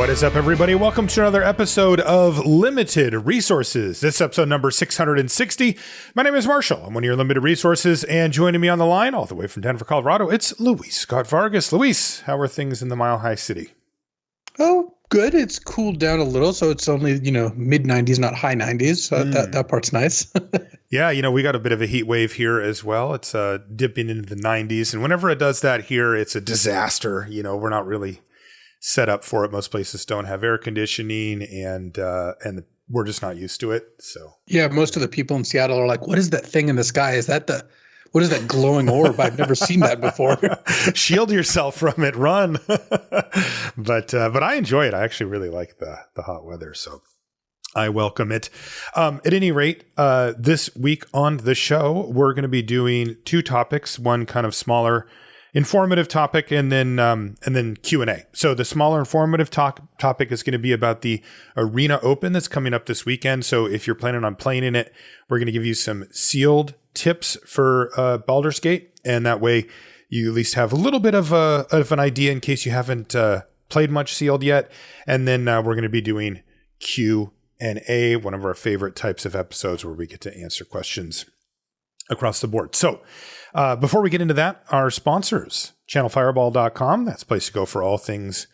What is up, everybody? Welcome to another episode of Limited Resources. This is episode number 660. My name is Marshall. I'm one of your Limited Resources, and joining me on the line, all the way from Denver, Colorado, it's Luis Scott-Vargas. Luis, how are things in the Mile High City? Oh, good. It's cooled down a little, so it's only, mid 90s, not high 90s. So that part's nice. Yeah, we got a bit of a heat wave here as well. It's dipping into the 90s, and whenever it does that here, it's a disaster. We're not really set up for it. Most places don't have air conditioning, and we're just not used to it. So yeah, most of the people in Seattle are like, "What is that thing in the sky? What is that glowing orb? I've never seen that before." Shield yourself from it. Run. But I enjoy it. I actually really like the hot weather, so I welcome it. At any rate, this week on the show, we're going to be doing two topics. One kind of smaller, informative topic, and then Q&A. So the smaller informative topic is going to be about the Arena Open that's coming up this weekend. So if you're planning on playing in it, we're going to give you some sealed tips for Baldur's Gate, and that way you at least have a little bit of an idea in case you haven't played much sealed yet. And then we're going to be doing Q&A, one of our favorite types of episodes where we get to answer questions across the board. So before we get into that, our sponsors, channelfireball.com. That's a place to go for all things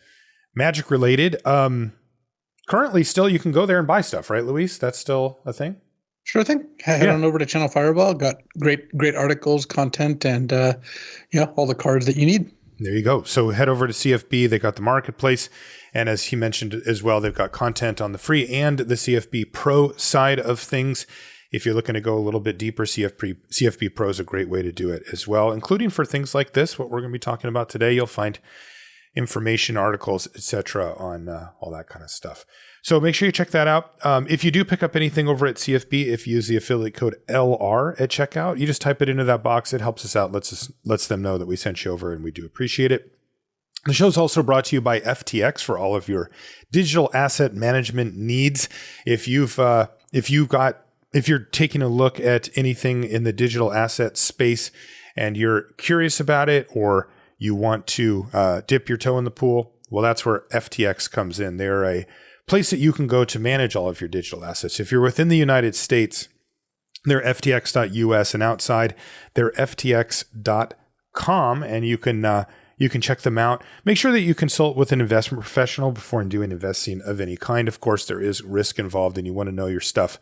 magic related. Currently, still, you can go there and buy stuff, right, Luis? That's still a thing? Sure thing. Head on over to Channel Fireball. Got great articles, content, and all the cards that you need. There you go. So head over to CFB. They got the marketplace. And as he mentioned as well, they've got content on the free and the CFB Pro side of things. If you're looking to go a little bit deeper, CFB Pro is a great way to do it as well, including for things like this, what we're going to be talking about today. You'll find information, articles, etc. on all that kind of stuff. So make sure you check that out. If you do pick up anything over at CFB, if you use the affiliate code LR at checkout, you just type it into that box. It helps us out, lets them know that we sent you over, and we do appreciate it. The show's also brought to you by FTX for all of your digital asset management needs. If you're taking a look at anything in the digital asset space and you're curious about it, or you want to dip your toe in the pool, well, that's where FTX comes in. They're a place that you can go to manage all of your digital assets. If you're within the United States, they're ftx.us, and outside, they're ftx.com, and you can check them out. Make sure that you consult with an investment professional before doing investing of any kind. Of course, there is risk involved, and you want to know your stuff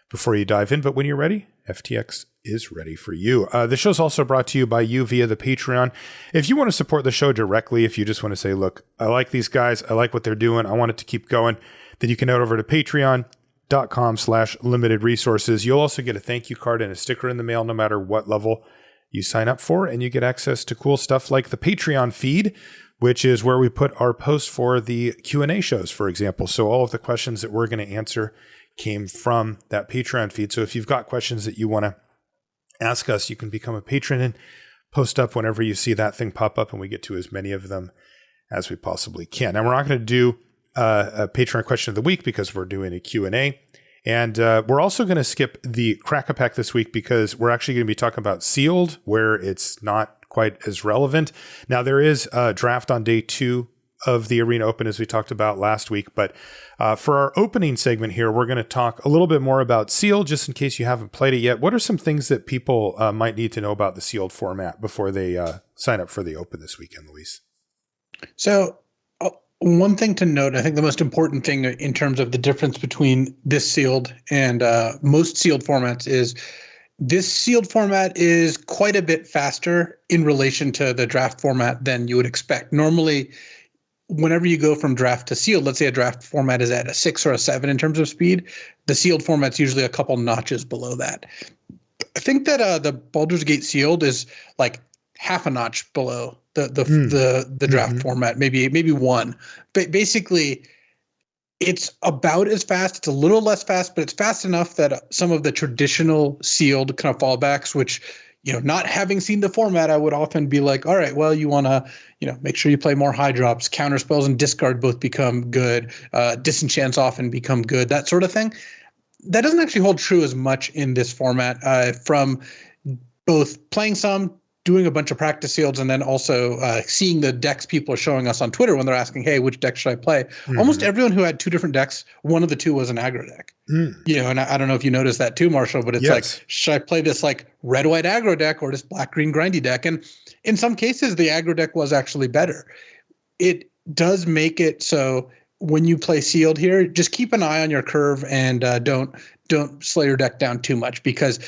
before you dive in. But when you're ready, FTX is ready for you. The show's also brought to you by you via the Patreon. If you want to support the show directly, if you just want to say, look, I like these guys, I like what they're doing, I want it to keep going, then you can head over to patreon.com/limited resources. You'll also get a thank you card and a sticker in the mail no matter what level you sign up for, and you get access to cool stuff like the Patreon feed, which is where we put our posts for the Q&A shows, for example. So all of the questions that we're going to answer came from that Patreon feed. So if you've got questions that you want to ask us, you can become a patron and post up whenever you see that thing pop up, and we get to as many of them as we possibly can. Now, we're not going to do a Patreon question of the week because we're doing a Q&A. And we're also going to skip the Crack-A-Pack this week because we're actually going to be talking about sealed, where it's not quite as relevant. Now, there is a draft on day 2 of the Arena Open, as we talked about last week. But for our opening segment here, we're going to talk a little bit more about sealed, just in case you haven't played it yet. What are some things that people might need to know about the sealed format before they sign up for the Open this weekend, Luis? So one thing to note, I think the most important thing in terms of the difference between this sealed and most sealed formats is this sealed format is quite a bit faster in relation to the draft format than you would expect. Normally, whenever you go from draft to sealed, let's say a draft format is at a 6 or a 7 in terms of speed, the sealed format's usually a couple notches below that. I think that the Baldur's Gate sealed is like half a notch below the draft format, maybe one. But basically, it's about as fast. It's a little less fast, but it's fast enough that some of the traditional sealed kind of fallbacks, which, not having seen the format, I would often be like, all right, well, you want to, make sure you play more high drops, counter spells and discard both become good, disenchants often become good, that sort of thing. That doesn't actually hold true as much in this format from both playing some, doing a bunch of practice sealds and then also seeing the decks people are showing us on Twitter when they're asking, hey, which deck should I play? Almost everyone who had 2 different decks, one of the 2 was an aggro deck. And I don't know if you noticed that too, Marshall, but it's like, should I play this like red-white aggro deck or this black-green grindy deck? And in some cases, the aggro deck was actually better. It does make it so when you play sealed here, just keep an eye on your curve and don't slow your deck down too much, because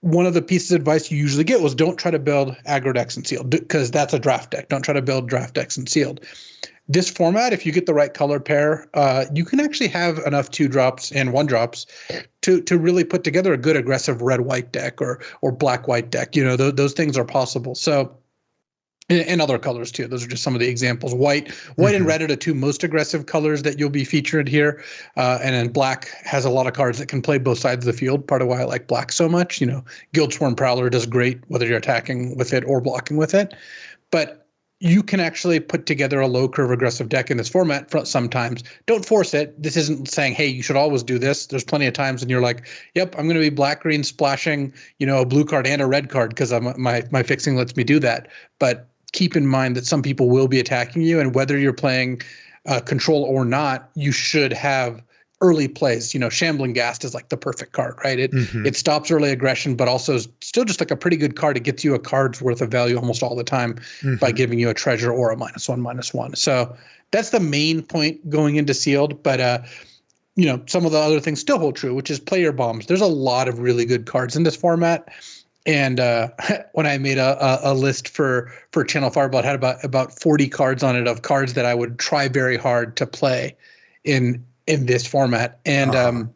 one of the pieces of advice you usually get was don't try to build aggro decks in sealed, because that's a draft deck. Don't try to build draft decks in sealed. This format, if you get the right color pair, you can actually have enough 2-drops and 1-drops to really put together a good aggressive red-white deck or black-white deck. Those things are possible. So, and other colors too. Those are just some of the examples. White and red are the 2 most aggressive colors that you'll be featured here. And then black has a lot of cards that can play both sides of the field. Part of why I like black so much. Guildsworn Prowler does great whether you're attacking with it or blocking with it. But you can actually put together a low curve aggressive deck in this format sometimes. Don't force it. This isn't saying, hey, you should always do this. There's plenty of times when you're like, yep, I'm going to be black-green splashing, a blue card and a red card because my fixing lets me do that. But keep in mind that some people will be attacking you, and whether you're playing control or not, you should have early plays. Shambling Ghast is like the perfect card, right? It stops early aggression, but also is still just like a pretty good card. It gets you a card's worth of value almost all the time by giving you a treasure or a -1/-1. So that's the main point going into sealed. But some of the other things still hold true, which is player bombs. There's a lot of really good cards in this format. And when I made a list for Channel Fireball, it had about 40 cards on it of cards that I would try very hard to play in this format. And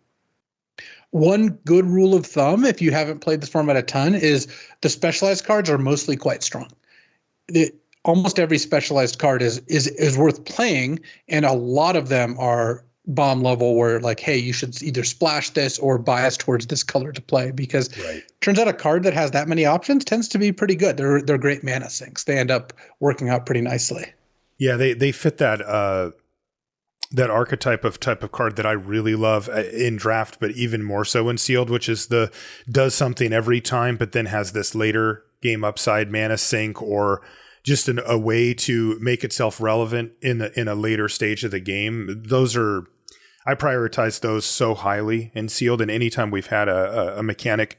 one good rule of thumb, if you haven't played this format a ton, is the specialized cards are mostly quite strong. Almost every specialized card is worth playing, and a lot of them are bomb level where like, hey, you should either splash this or bias towards this color to play, because turns out a card that has that many options tends to be pretty good. They're great mana sinks. They end up working out pretty nicely. Yeah, they fit that that archetype of type of card that I really love in draft, but even more so in sealed, which is does something every time, but then has this later game upside mana sink, or just a way to make itself relevant in a later stage of the game. I prioritize those so highly in sealed, and anytime we've had a mechanic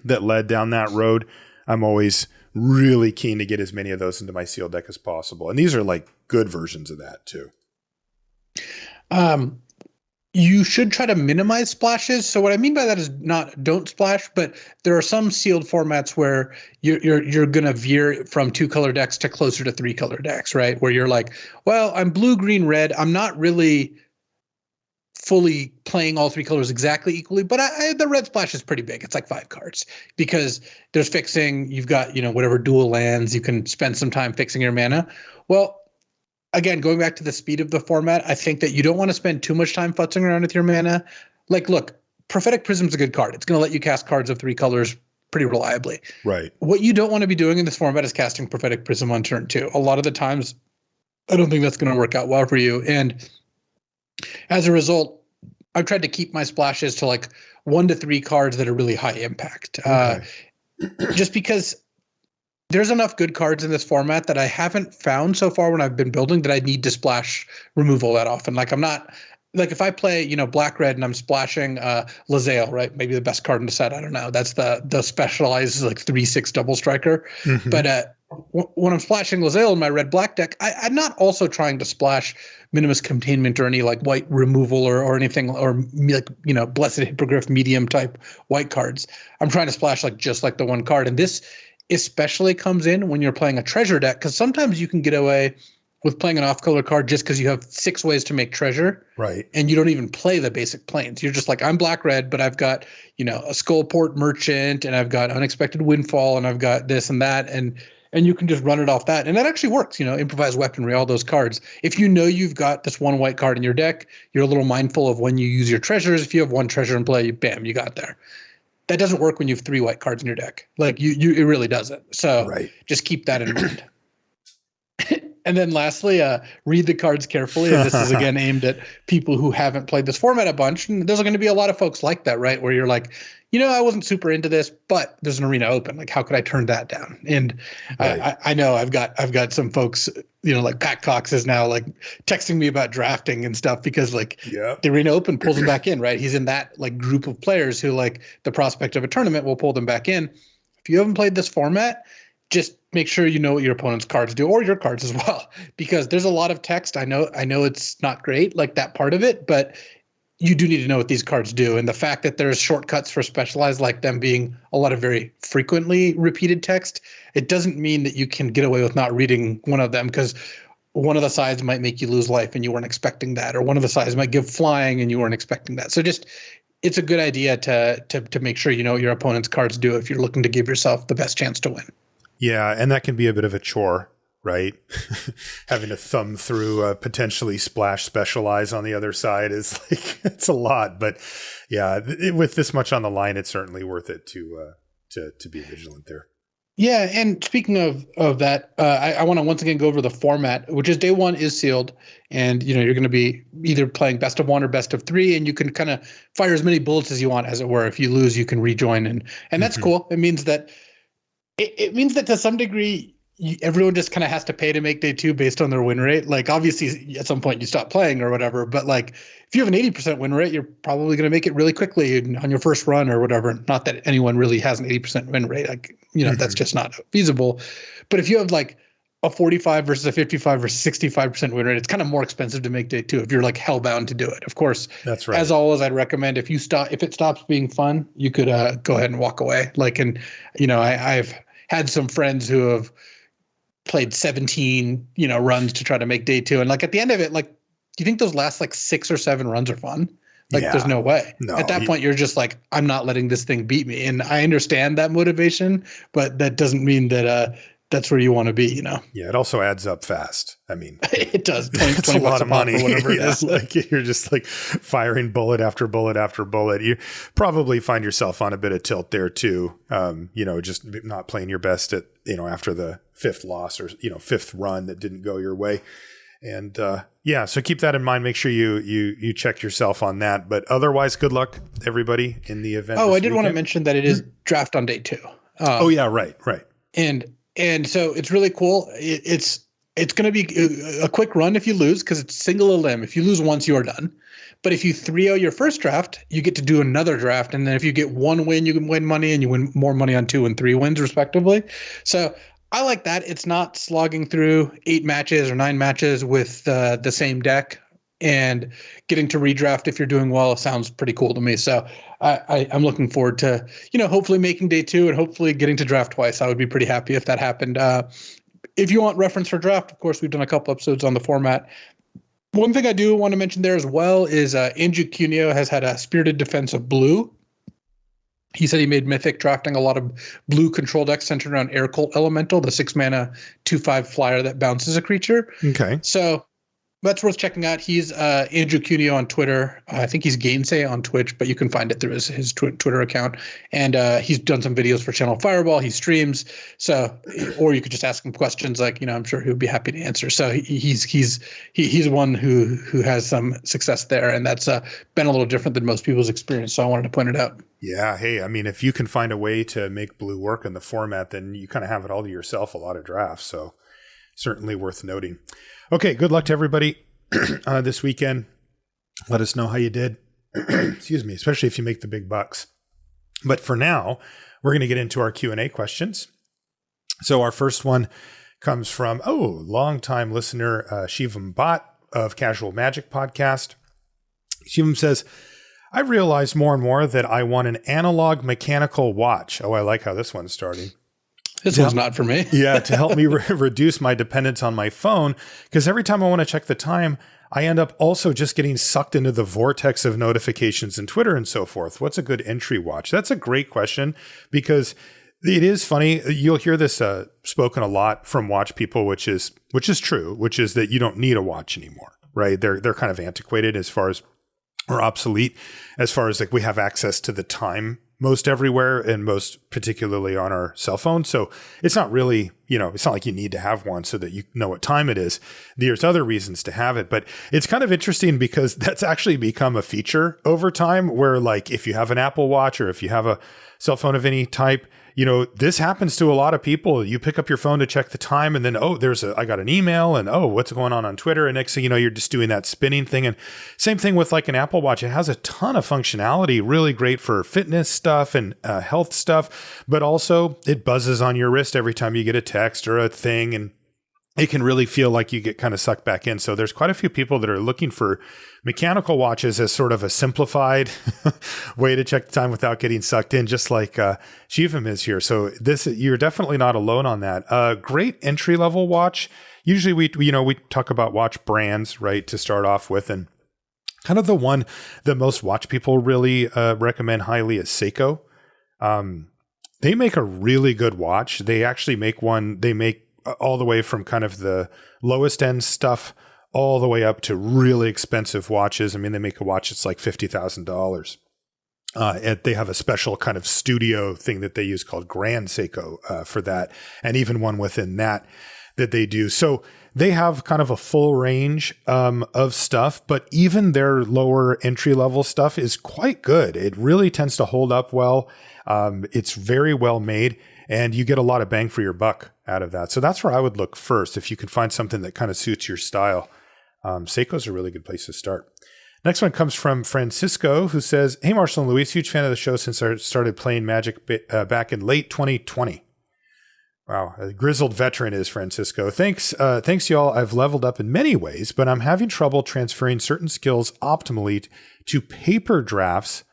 that led down that road, I'm always really keen to get as many of those into my sealed deck as possible. And these are like good versions of that too. You should try to minimize splashes. So what I mean by that is not don't splash, but there are some sealed formats where you're going to veer from 2-color decks to closer to 3-color decks, right? Where you're like, well, I'm blue, green, red. I'm not really fully playing all 3 colors exactly equally, but the red splash is pretty big. It's like 5 cards because there's fixing. You've got, whatever dual lands. You can spend some time fixing your mana. Well, again, going back to the speed of the format, I think that you don't want to spend too much time futzing around with your mana. Like, look, Prophetic Prism's a good card. It's going to let you cast cards of 3 colors pretty reliably. Right. What you don't want to be doing in this format is casting Prophetic Prism on turn 2. A lot of the times, I don't think that's going to work out well for you. And as a result, I've tried to keep my splashes to like 1 to 3 cards that are really high impact. Okay. Just because there's enough good cards in this format that I haven't found so far when I've been building that I need to splash removal that often. Like I'm not like if I play, black red and I'm splashing Lae'zel, right? Maybe the best card in the set. I don't know. That's the specialized like 3/6 double striker. Mm-hmm. But when I'm splashing Lae'zel in my red black deck, I'm not also trying to splash Minimus Containment or any like white removal or anything, or like Blessed Hippogriff medium type white cards. I'm trying to splash like just like the one card, and this especially comes in when you're playing a treasure deck, because sometimes you can get away with playing an off-color card just because you have 6 ways to make treasure. Right. And you don't even play the basic planes. You're just like, I'm black-red, but I've got, a Skullport Merchant, and I've got Unexpected Windfall, and I've got this and that, and you can just run it off that. And that actually works, Improvised Weaponry, all those cards. If you've got this one white card in your deck, you're a little mindful of when you use your treasures. If you have one treasure in play, bam, you got there. That doesn't work when you have 3 white cards in your deck. Like it really doesn't. So Just keep that in mind. And then lastly, read the cards carefully. And this is again aimed at people who haven't played this format a bunch. And there's going to be a lot of folks like that, right? Where you're like, I wasn't super into this, but there's an arena open. Like, how could I turn that down? And right. I know I've got some folks, like Pat Cox is now like texting me about drafting and stuff because like the arena open pulls him back in, right? He's in that like group of players who like the prospect of a tournament will pull them back in. If you haven't played this format, just make sure you know what your opponent's cards do, or your cards as well, because there's a lot of text. I know it's not great, like that part of it, but you do need to know what these cards do. And the fact that there's shortcuts for specialized, like them being a lot of very frequently repeated text, it doesn't mean that you can get away with not reading one of them, because one of the sides might make you lose life and you weren't expecting that, or one of the sides might give flying and you weren't expecting that. So just, it's a good idea to make sure you know what your opponent's cards do if you're looking to give yourself the best chance to win. Yeah, and that can be a bit of a chore, right? Having to thumb through potentially splash specialize on the other side is like, it's a lot. But yeah, with this much on the line, it's certainly worth it to be vigilant there. Yeah, and speaking of that, I want to once again go over the format, which is day one is sealed, and you're going to be either playing best of one or best of three, and you can kind of fire as many bullets as you want, as it were. If you lose, you can rejoin, and that's cool. It means that to some degree, everyone just kind of has to pay to make day two based on their win rate. Like, obviously, at some point you stop playing or whatever, but like if you have an 80% win rate, you're probably going to make it really quickly on your first run or whatever. Not that anyone really has an 80% win rate. Like, that's just not feasible. But if you have like a 45 versus a 55 versus 65% win rate, it's kind of more expensive to make day two if you're like hellbound to do it. Of course, that's right. As always, I'd recommend if it stops being fun, you could go ahead and walk away. Like, and I've had some friends who have played 17, runs to try to make day two. And like at the end of it, like, do you think those last like 6 or 7 runs are fun? Like, there's no way. No, at that point, you're just like, I'm not letting this thing beat me. And I understand that motivation, but that doesn't mean that that's where you want to be, Yeah, it also adds up fast. I mean, it does. 20 a lot of money. Or whatever it is. Like you're just like firing bullet after bullet after bullet. You probably find yourself on a bit of tilt there too. Just not playing your best at, after the 5th loss or, 5th run that didn't go your way. And so keep that in mind. Make sure you check yourself on that. But otherwise, good luck, everybody, in the event. Oh, I did want to mention that it is draft on day 2. Right. And so it's really cool. It's going to be a quick run if you lose, because it's single a limb. If you lose once, you are done. But if you 3-0 your first draft, you get to do another draft. And then if you get 1 win, you can win money, and you win more money on 2 and 3 wins, respectively. So I like that. It's not slogging through 8 matches or 9 matches with the same deck, and getting to redraft if you're doing well sounds pretty cool to me. So I'm looking forward to, hopefully making day 2 and hopefully getting to draft twice. I would be pretty happy if that happened. If you want reference for draft, of course, we've done a couple episodes on the format. One thing I do want to mention there as well is Andrew Cuneo has had a Spirited Defense of blue. He said he made Mythic drafting a lot of blue control decks centered around Air Cult Elemental, the 6-mana 2/5 flyer that bounces a creature. Okay. So that's worth checking out. He's Andrew Cuneo on Twitter. I think he's Gainsay on Twitch, but you can find it through his Twitter account. And he's done some videos for Channel Fireball. He streams. So, or you could just ask him questions. Like, I'm sure he would be happy to answer. So he's one who has some success there, and that's been a little different than most people's experience. So I wanted to point it out. Yeah. Hey, I mean, if you can find a way to make blue work in the format, then you kind of have it all to yourself. A lot of drafts. So certainly worth noting. Okay, good luck to everybody this weekend. Let us know how you did. Excuse me, especially if you make the big bucks. But for now, we're going to get into our Q&A questions. So our first one comes from, longtime listener, Shivam Bhatt of Casual Magic Podcast. Shivam says, I've realized more and more that I want an analog mechanical watch. Oh, I like how this one's starting. This one's not for me. Yeah, to help me reduce my dependence on my phone, because every time I want to check the time, I end up also just getting sucked into the vortex of notifications and Twitter and so forth. What's a good entry watch? That's a great question, because it is funny. You'll hear this spoken a lot from watch people, which is true, which is that you don't need a watch anymore, right? They're kind of antiquated as far as, or obsolete as far as like we have access to the time most everywhere and most particularly on our cell phone. So it's not really, it's not like you need to have one so that you know what time it is. There's other reasons to have it, but it's kind of interesting because that's actually become a feature over time where like if you have an Apple Watch or if you have a cell phone of any type, this happens to a lot of people. You pick up your phone to check the time and then, I got an email and, what's going on Twitter? And next thing you know, you're just doing that spinning thing. And same thing with like an Apple Watch. It has a ton of functionality, really great for fitness stuff and health stuff, but also it buzzes on your wrist every time you get a text or a thing. And it can really feel like you get kind of sucked back in. So there's quite a few people that are looking for mechanical watches as sort of a simplified way to check the time without getting sucked in, just like Shivim is here. So you're definitely not alone on that. Great entry level watch. Usually we talk about watch brands, right, to start off with, and kind of the one that most watch people really recommend highly is Seiko. They make a really good watch. They actually make one. They make all the way from kind of the lowest end stuff all the way up to really expensive watches. I mean, they make a watch that's like $50,000. And they have a special kind of studio thing that they use called Grand Seiko for that. And even one within that they do. So they have kind of a full range of stuff, but even their lower entry level stuff is quite good. It really tends to hold up well. It's very well made. And you get a lot of bang for your buck out of that. So that's where I would look first. If you can find something that kind of suits your style, Seiko's a really good place to start. Next one comes from Francisco, who says, "Hey, Marshall and Luis, huge fan of the show since I started playing Magic back in late 2020. Wow, a grizzled veteran is Francisco. Thanks, y'all. I've leveled up in many ways, but I'm having trouble transferring certain skills optimally to paper drafts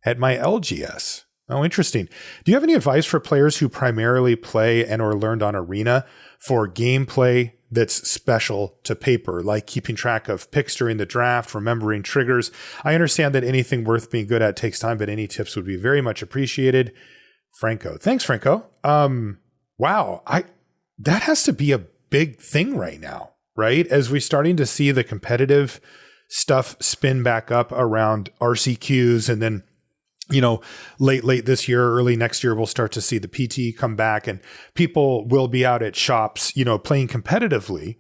at my LGS. Oh, interesting. Do you have any advice for players who primarily play and or learned on Arena for gameplay that's special to paper, like keeping track of picks during the draft, remembering triggers? I understand that anything worth being good at takes time, but any tips would be very much appreciated. Franco." Thanks, Franco. Wow. That has to be a big thing right now, right? As we're starting to see the competitive stuff spin back up around RCQs, and then late this year, early next year, we'll start to see the PT come back and people will be out at shops, playing competitively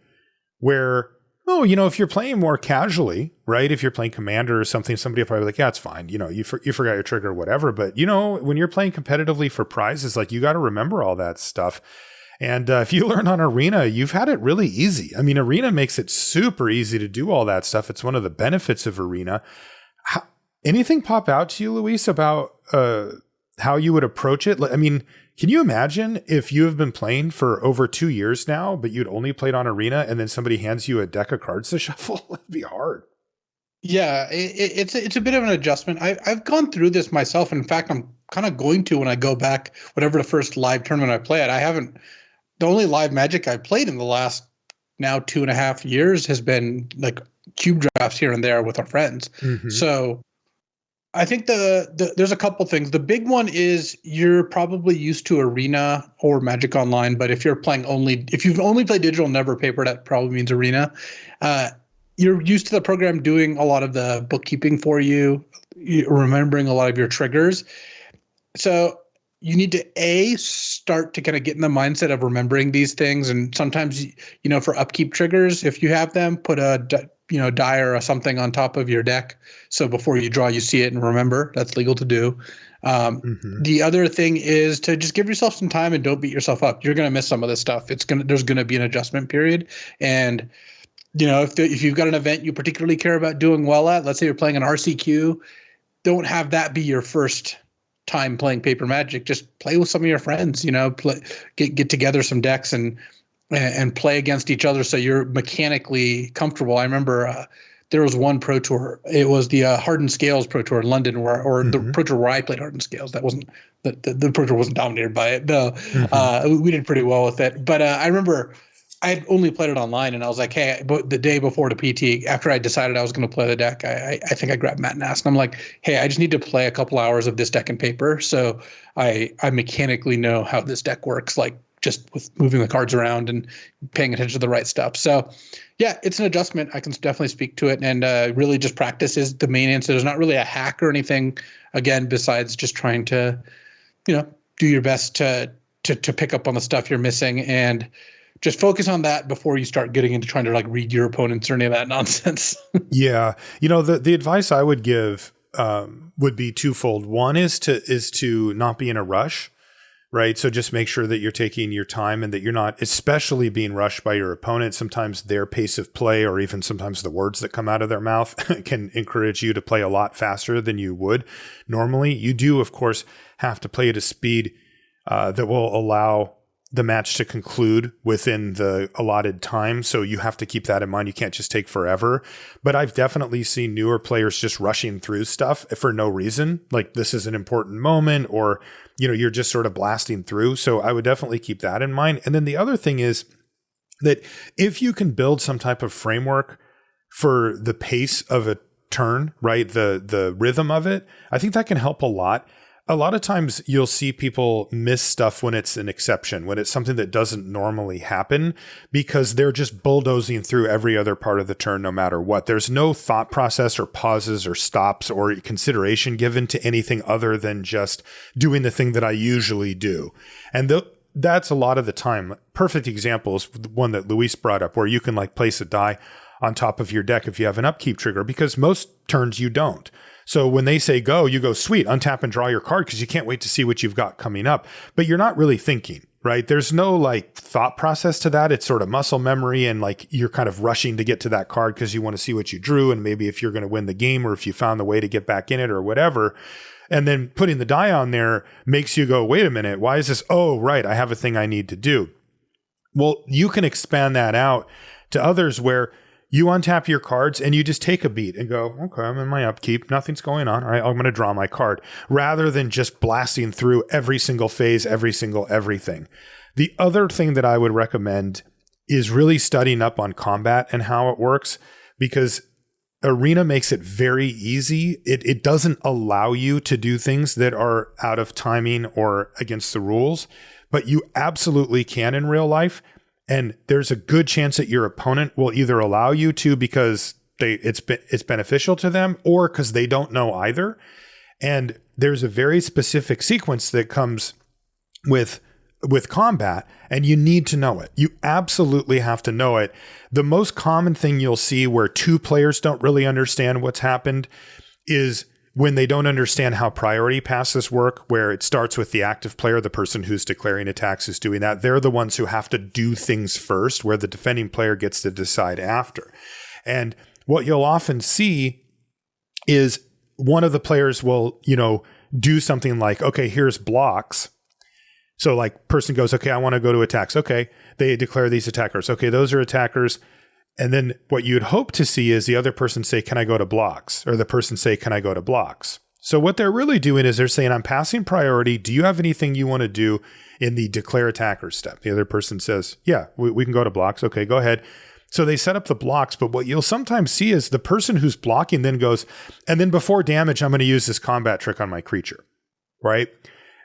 where, if you're playing more casually, right? If you're playing Commander or something, somebody will probably be like, yeah, it's fine. You forgot your trigger or whatever. But, when you're playing competitively for prizes, like you got to remember all that stuff. And if you learn on Arena, you've had it really easy. I mean, Arena makes it super easy to do all that stuff. It's one of the benefits of Arena. Anything pop out to you, Luis, about how you would approach it? I mean, can you imagine if you have been playing for over 2 years now, but you'd only played on Arena, and then somebody hands you a deck of cards to shuffle? It'd be hard. Yeah, it's a bit of an adjustment. I've gone through this myself. In fact, I'm kind of going to when I go back, whatever the first live tournament I play at. The only live Magic I played in the last now 2.5 years has been like cube drafts here and there with our friends. Mm-hmm. So I think there's a couple things. The big one is you're probably used to Arena or Magic Online, but if you've only played digital, never paper, that probably means Arena. You're used to the program doing a lot of the bookkeeping for you, remembering a lot of your triggers. So you need to start to kind of get in the mindset of remembering these things. And sometimes, for upkeep triggers, if you have them, put a die or something on top of your deck. So before you draw, you see it and remember. That's legal to do. The other thing is to just give yourself some time and don't beat yourself up. You're going to miss some of this stuff. There's going to be an adjustment period. And, if you've got an event you particularly care about doing well at, let's say you're playing an RCQ, don't have that be your first time playing paper Magic. Just play with some of your friends, get together some decks and play against each other so you're mechanically comfortable. I remember there was one Pro Tour. It was the Hardened Scales Pro Tour in London, the Pro Tour where I played Hardened Scales. That wasn't the Pro Tour wasn't dominated by it. No, we did pretty well with it. But I remember I had only played it online, and I was like, hey, but the day before the PT, after I decided I was going to play the deck, I think I grabbed Matt and asked, and I'm like, hey, I just need to play a couple hours of this deck in paper, so I mechanically know how this deck works, like just with moving the cards around and paying attention to the right stuff. So yeah, it's an adjustment. I can definitely speak to it, and really just practice is the main answer. There's not really a hack or anything, again, besides just trying to, do your best to pick up on the stuff you're missing, and just focus on that before you start getting into trying to like read your opponents or any of that nonsense. Yeah. The advice I would give would be twofold. One is to not be in a rush, right? So just make sure that you're taking your time and that you're not especially being rushed by your opponent. Sometimes their pace of play, or even sometimes the words that come out of their mouth can encourage you to play a lot faster than you would normally. You do, of course, have to play at a speed that will allow the match to conclude within the allotted time. So you have to keep that in mind. You can't just take forever. But I've definitely seen newer players just rushing through stuff for no reason. Like, this is an important moment, or, you're just sort of blasting through. So I would definitely keep that in mind. And then the other thing is that if you can build some type of framework for the pace of a turn, right? The rhythm of it, I think that can help a lot. A lot of times you'll see people miss stuff when it's an exception, when it's something that doesn't normally happen, because they're just bulldozing through every other part of the turn no matter what. There's no thought process or pauses or stops or consideration given to anything other than just doing the thing that I usually do. And that's a lot of the time. Perfect example is the one that Luis brought up, where you can like place a die on top of your deck if you have an upkeep trigger, because most turns you don't. So when they say go, you go, sweet, untap and draw your card, because you can't wait to see what you've got coming up. But you're not really thinking, right? There's no like thought process to that. It's sort of muscle memory, and like you're kind of rushing to get to that card because you want to see what you drew, and maybe if you're going to win the game, or if you found the way to get back in it or whatever. And then putting the die on there makes you go, wait a minute, why is this? Oh, right, I have a thing I need to do. Well, you can expand that out to others where you untap your cards and you just take a beat and go, okay, I'm in my upkeep. Nothing's going on. All right, I'm going to draw my card, rather than just blasting through every single phase, every single everything. The other thing that I would recommend is really studying up on combat and how it works, because Arena makes it very easy. It doesn't allow you to do things that are out of timing or against the rules, but you absolutely can in real life. And there's a good chance that your opponent will either allow you to because it's beneficial to them, or because they don't know either. And there's a very specific sequence that comes with combat, and you need to know it. You absolutely have to know it. The most common thing you'll see where two players don't really understand what's happened is when they don't understand how priority passes work, where it starts with the active player, the person who's declaring attacks is doing that. They're the ones who have to do things first, where the defending player gets to decide after. And what you'll often see is one of the players will, do something like, okay, here's blocks. So like person goes, okay, I want to go to attacks. Okay, they declare these attackers. Okay, those are attackers. And then what you'd hope to see is the other person say, can I go to blocks? Or the person say, can I go to blocks? So what they're really doing is they're saying, I'm passing priority. Do you have anything you want to do in the declare attacker step? The other person says, yeah, we can go to blocks. Okay, go ahead. So they set up the blocks, but what you'll sometimes see is the person who's blocking then goes, and then before damage, I'm going to use this combat trick on my creature, right?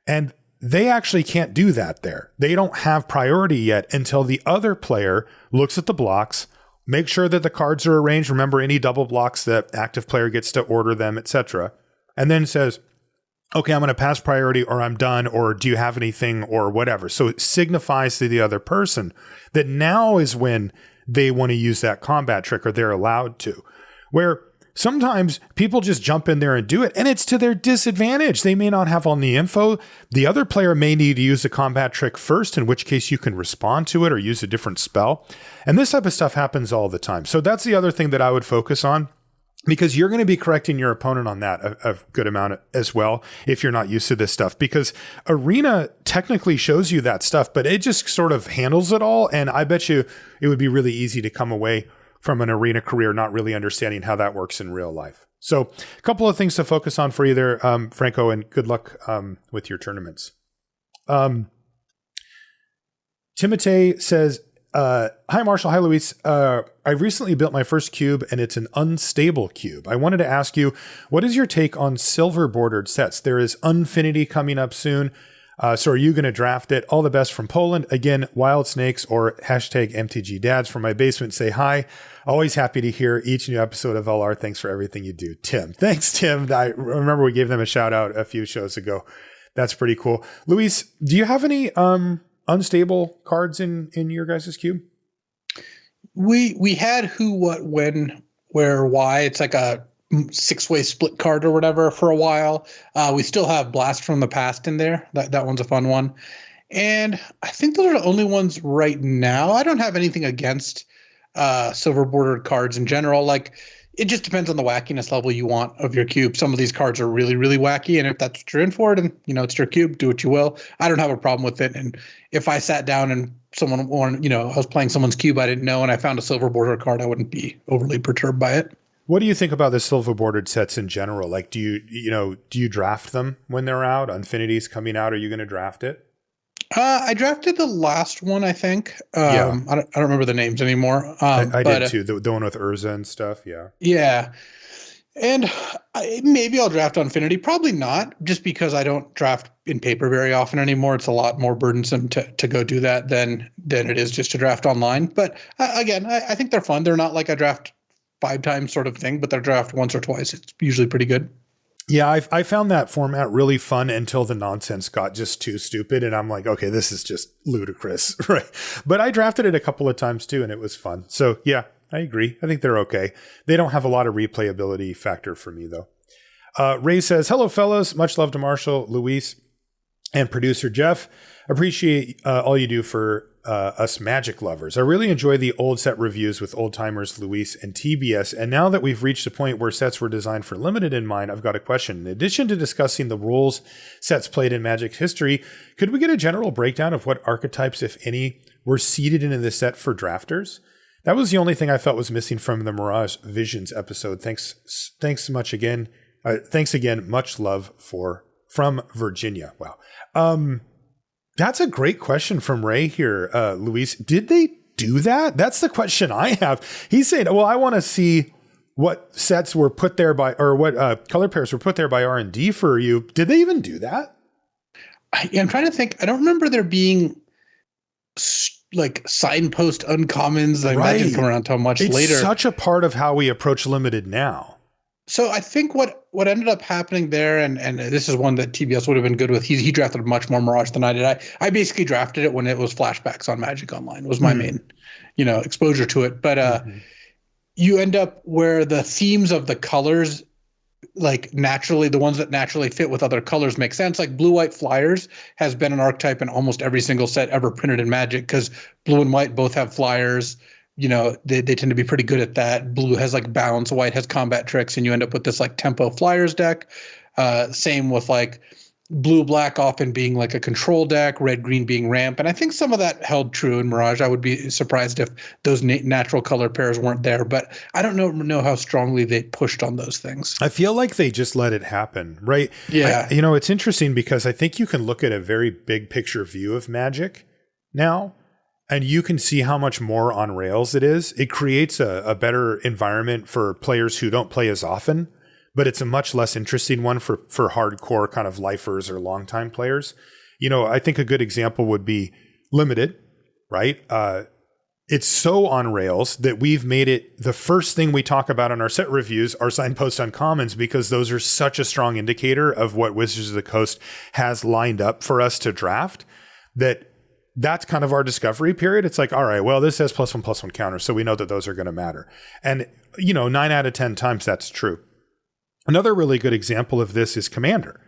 And they actually can't do that there. They don't have priority yet until the other player looks at the blocks, make sure that the cards are arranged. Remember, any double blocks, that active player gets to order them, etc. And then says, okay, I'm going to pass priority, or I'm done, or do you have anything, or whatever. So it signifies to the other person that now is when they want to use that combat trick, or they're allowed to. Where sometimes people just jump in there and do it, and it's to their disadvantage. They may not have all the info. The other player may need to use the combat trick first, in which case you can respond to it or use a different spell. And this type of stuff happens all the time. So that's the other thing that I would focus on, because you're going to be correcting your opponent on that a good amount as well if you're not used to this stuff. Because Arena technically shows you that stuff, but it just sort of handles it all. And I bet you it would be really easy to come away from an Arena career not really understanding how that works in real life. So a couple of things to focus on for you there, Franco, and good luck with your tournaments. Timotei says, hi, Marshall. Hi, Luis. I recently built my first cube, and it's an unstable cube. I wanted to ask you, what is your take on silver bordered sets? There is Unfinity coming up soon. So are you going to draft it? All the best from Poland. Again, Wild Snakes or hashtag MTG Dads from my basement say hi. Always happy to hear each new episode of LR. Thanks for everything you do, Tim. Thanks, Tim. I remember we gave them a shout out a few shows ago. That's pretty cool. Luis, do you have any unstable cards in your guys' cube? We had who, what, when, where, why. It's like a 6-way split card or whatever for a while. We still have Blast from the Past in there. That one's a fun one. And I think those are the only ones right now. I don't have anything against silver bordered cards in general. Like, it just depends on the wackiness level you want of your cube. Some of these cards are really, really wacky. And if that's what you're in for, then, it's your cube, do what you will. I don't have a problem with it. And if I sat down and someone wanted, I was playing someone's cube I didn't know and I found a silver border card, I wouldn't be overly perturbed by it. What do you think about the silver bordered sets in general? Like, do you draft them when they're out? Infinity's coming out. Are you going to draft it? I drafted the last one, I think. I don't remember the names anymore. I did too. The one with Urza and stuff. Yeah. Yeah. And maybe I'll draft Infinity. Probably not, just because I don't draft in paper very often anymore. It's a lot more burdensome to go do that than it is just to draft online. But again, I think they're fun. They're not like a draft 5 times sort of thing, but they're draft once or twice. It's usually pretty good. Yeah, I found that format really fun until the nonsense got just too stupid. And I'm like, okay, this is just ludicrous. Right. But I drafted it a couple of times too, and it was fun. So yeah, I agree. I think they're okay. They don't have a lot of replayability factor for me, though. Ray says, hello, fellas. Much love to Marshall, Luis, and producer Jeff. Appreciate all you do for us Magic lovers. I really enjoy the old set reviews with old timers Luis and TBS. And now that we've reached a point where sets were designed for limited in mind, I've got a question. In addition to discussing the rules sets played in Magic's history, could we get a general breakdown of what archetypes, if any, were seeded into the set for drafters? That was the only thing I felt was missing from the Mirage Visions episode. Thanks much again. Thanks again. Much love from Virginia. Wow. That's a great question from Ray here, Luis. Did they do that? That's the question I have. He's saying, well, I want to see what sets were put there by, or what color pairs were put there by R&D for you. Did they even do that? I'm trying to think. I don't remember there being like signpost uncommons. I imagine come around until much later. It's such a part of how we approach limited now. So I think what ended up happening there, and this is one that TBS would have been good with. He drafted much more Mirage than I did. I basically drafted it when it was flashbacks on Magic Online was my main, exposure to it. But you end up where the themes of the colors, like naturally, the ones that naturally fit with other colors make sense. Like blue-white flyers has been an archetype in almost every single set ever printed in Magic because blue and white both have flyers. They tend to be pretty good at that. Blue has like bounce, white has combat tricks, and you end up with this like tempo flyers deck. Same with like blue black often being like a control deck, red green being ramp, and I think some of that held true in Mirage. I would be surprised if those natural color pairs weren't there, but I don't know how strongly they pushed on those things. I feel like they just let it happen, right? Yeah. It's interesting because I think you can look at a very big picture view of Magic now. And you can see how much more on rails it is. It creates a better environment for players who don't play as often, but it's a much less interesting one for hardcore kind of lifers or longtime players. I think a good example would be Limited, right? It's so on rails that we've made it the first thing we talk about on our set reviews are signpost uncommons, because those are such a strong indicator of what Wizards of the Coast has lined up for us to draft that's kind of our discovery period. It's like, all right, well, this has +1/+1 counters, so we know that those are going to matter. And, 9 out of 10 times that's true. Another really good example of this is Commander,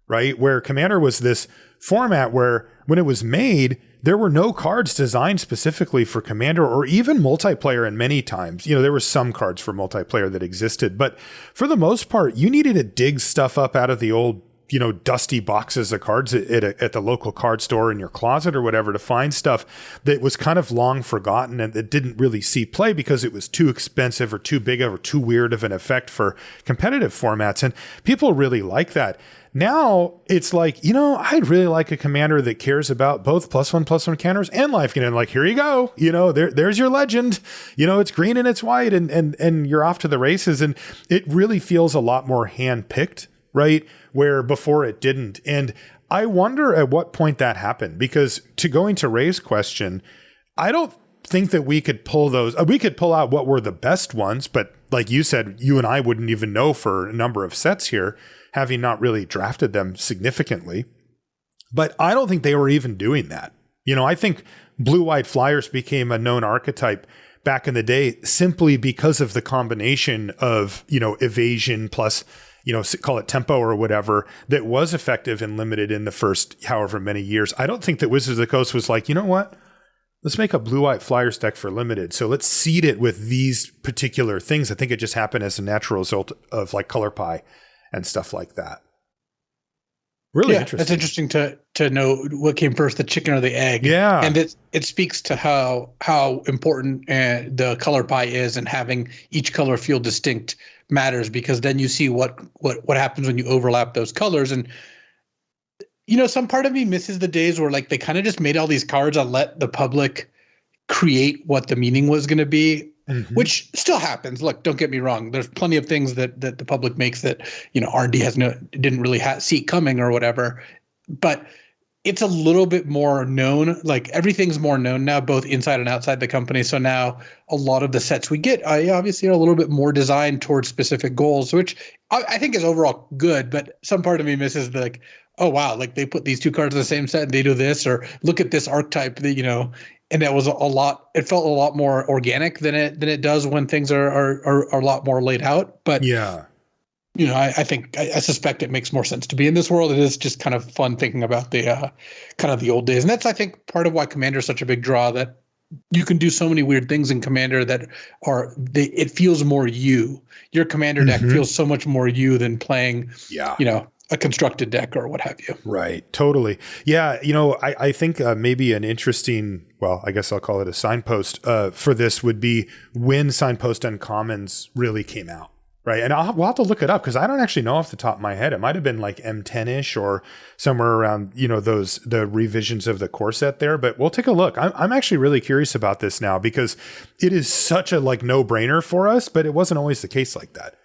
right? Where Commander was this format where when it was made, there were no cards designed specifically for Commander or even multiplayer. And many times, there were some cards for multiplayer that existed, but for the most part, you needed to dig stuff up out of the old dusty boxes of cards at the local card store in your closet or whatever to find stuff that was kind of long forgotten and that didn't really see play because it was too expensive or too big or too weird of an effect for competitive formats. And people really like that. Now it's like, I'd really like a commander that cares about both +1/+1 counters and life gain. And like, here you go. There's your legend. It's green and it's white and you're off to the races. And it really feels a lot more hand-picked, right? Where before it didn't. And I wonder at what point that happened, because going to Ray's question, I don't think that we could pull those. We could pull out what were the best ones, but like you said, you and I wouldn't even know for a number of sets here, having not really drafted them significantly. But I don't think they were even doing that. I think blue-white flyers became a known archetype back in the day simply because of the combination of, evasion plus, call it tempo or whatever, that was effective and limited in the first however many years. I don't think that Wizards of the Coast was like, you know what? Let's make a blue-white flyers deck for limited. So let's seed it with these particular things. I think it just happened as a natural result of like color pie and stuff like that. Really interesting. It's interesting to know what came first, the chicken or the egg. Yeah. And it speaks to how important the color pie is, and having each color feel distinct matters, because then you see what happens when you overlap those colors. And some part of me misses the days where like they kind of just made all these cards and let the public create what the meaning was going to be. Mm-hmm. Which still happens. Look, don't get me wrong. There's plenty of things that the public makes that R&D didn't really see coming or whatever. But it's a little bit more known. Like everything's more known now, both inside and outside the company. So now a lot of the sets we get obviously are a little bit more designed towards specific goals, which I think is overall good. But some part of me misses the like, oh wow, like they put these two cards in the same set and they do this, or look at this archetype that And that was a lot. It felt a lot more organic than it does when things are a lot more laid out. But yeah, I suspect it makes more sense to be in this world. It is just kind of fun thinking about the kind of the old days, and that's I think part of why Commander is such a big draw. That you can do so many weird things in Commander that it feels more you. Your Commander deck feels so much more you than playing. Yeah. A constructed deck or what have you. Right. Totally. Yeah. I think maybe an interesting, well, I guess I'll call it a signpost for this would be when Signpost Uncommons really came out. Right. And we'll have to look it up because I don't actually know off the top of my head. It might have been like M10-ish or somewhere around, the revisions of the core set there, but we'll take a look. I'm actually really curious about this now because it is such a like no brainer for us, but it wasn't always the case like that.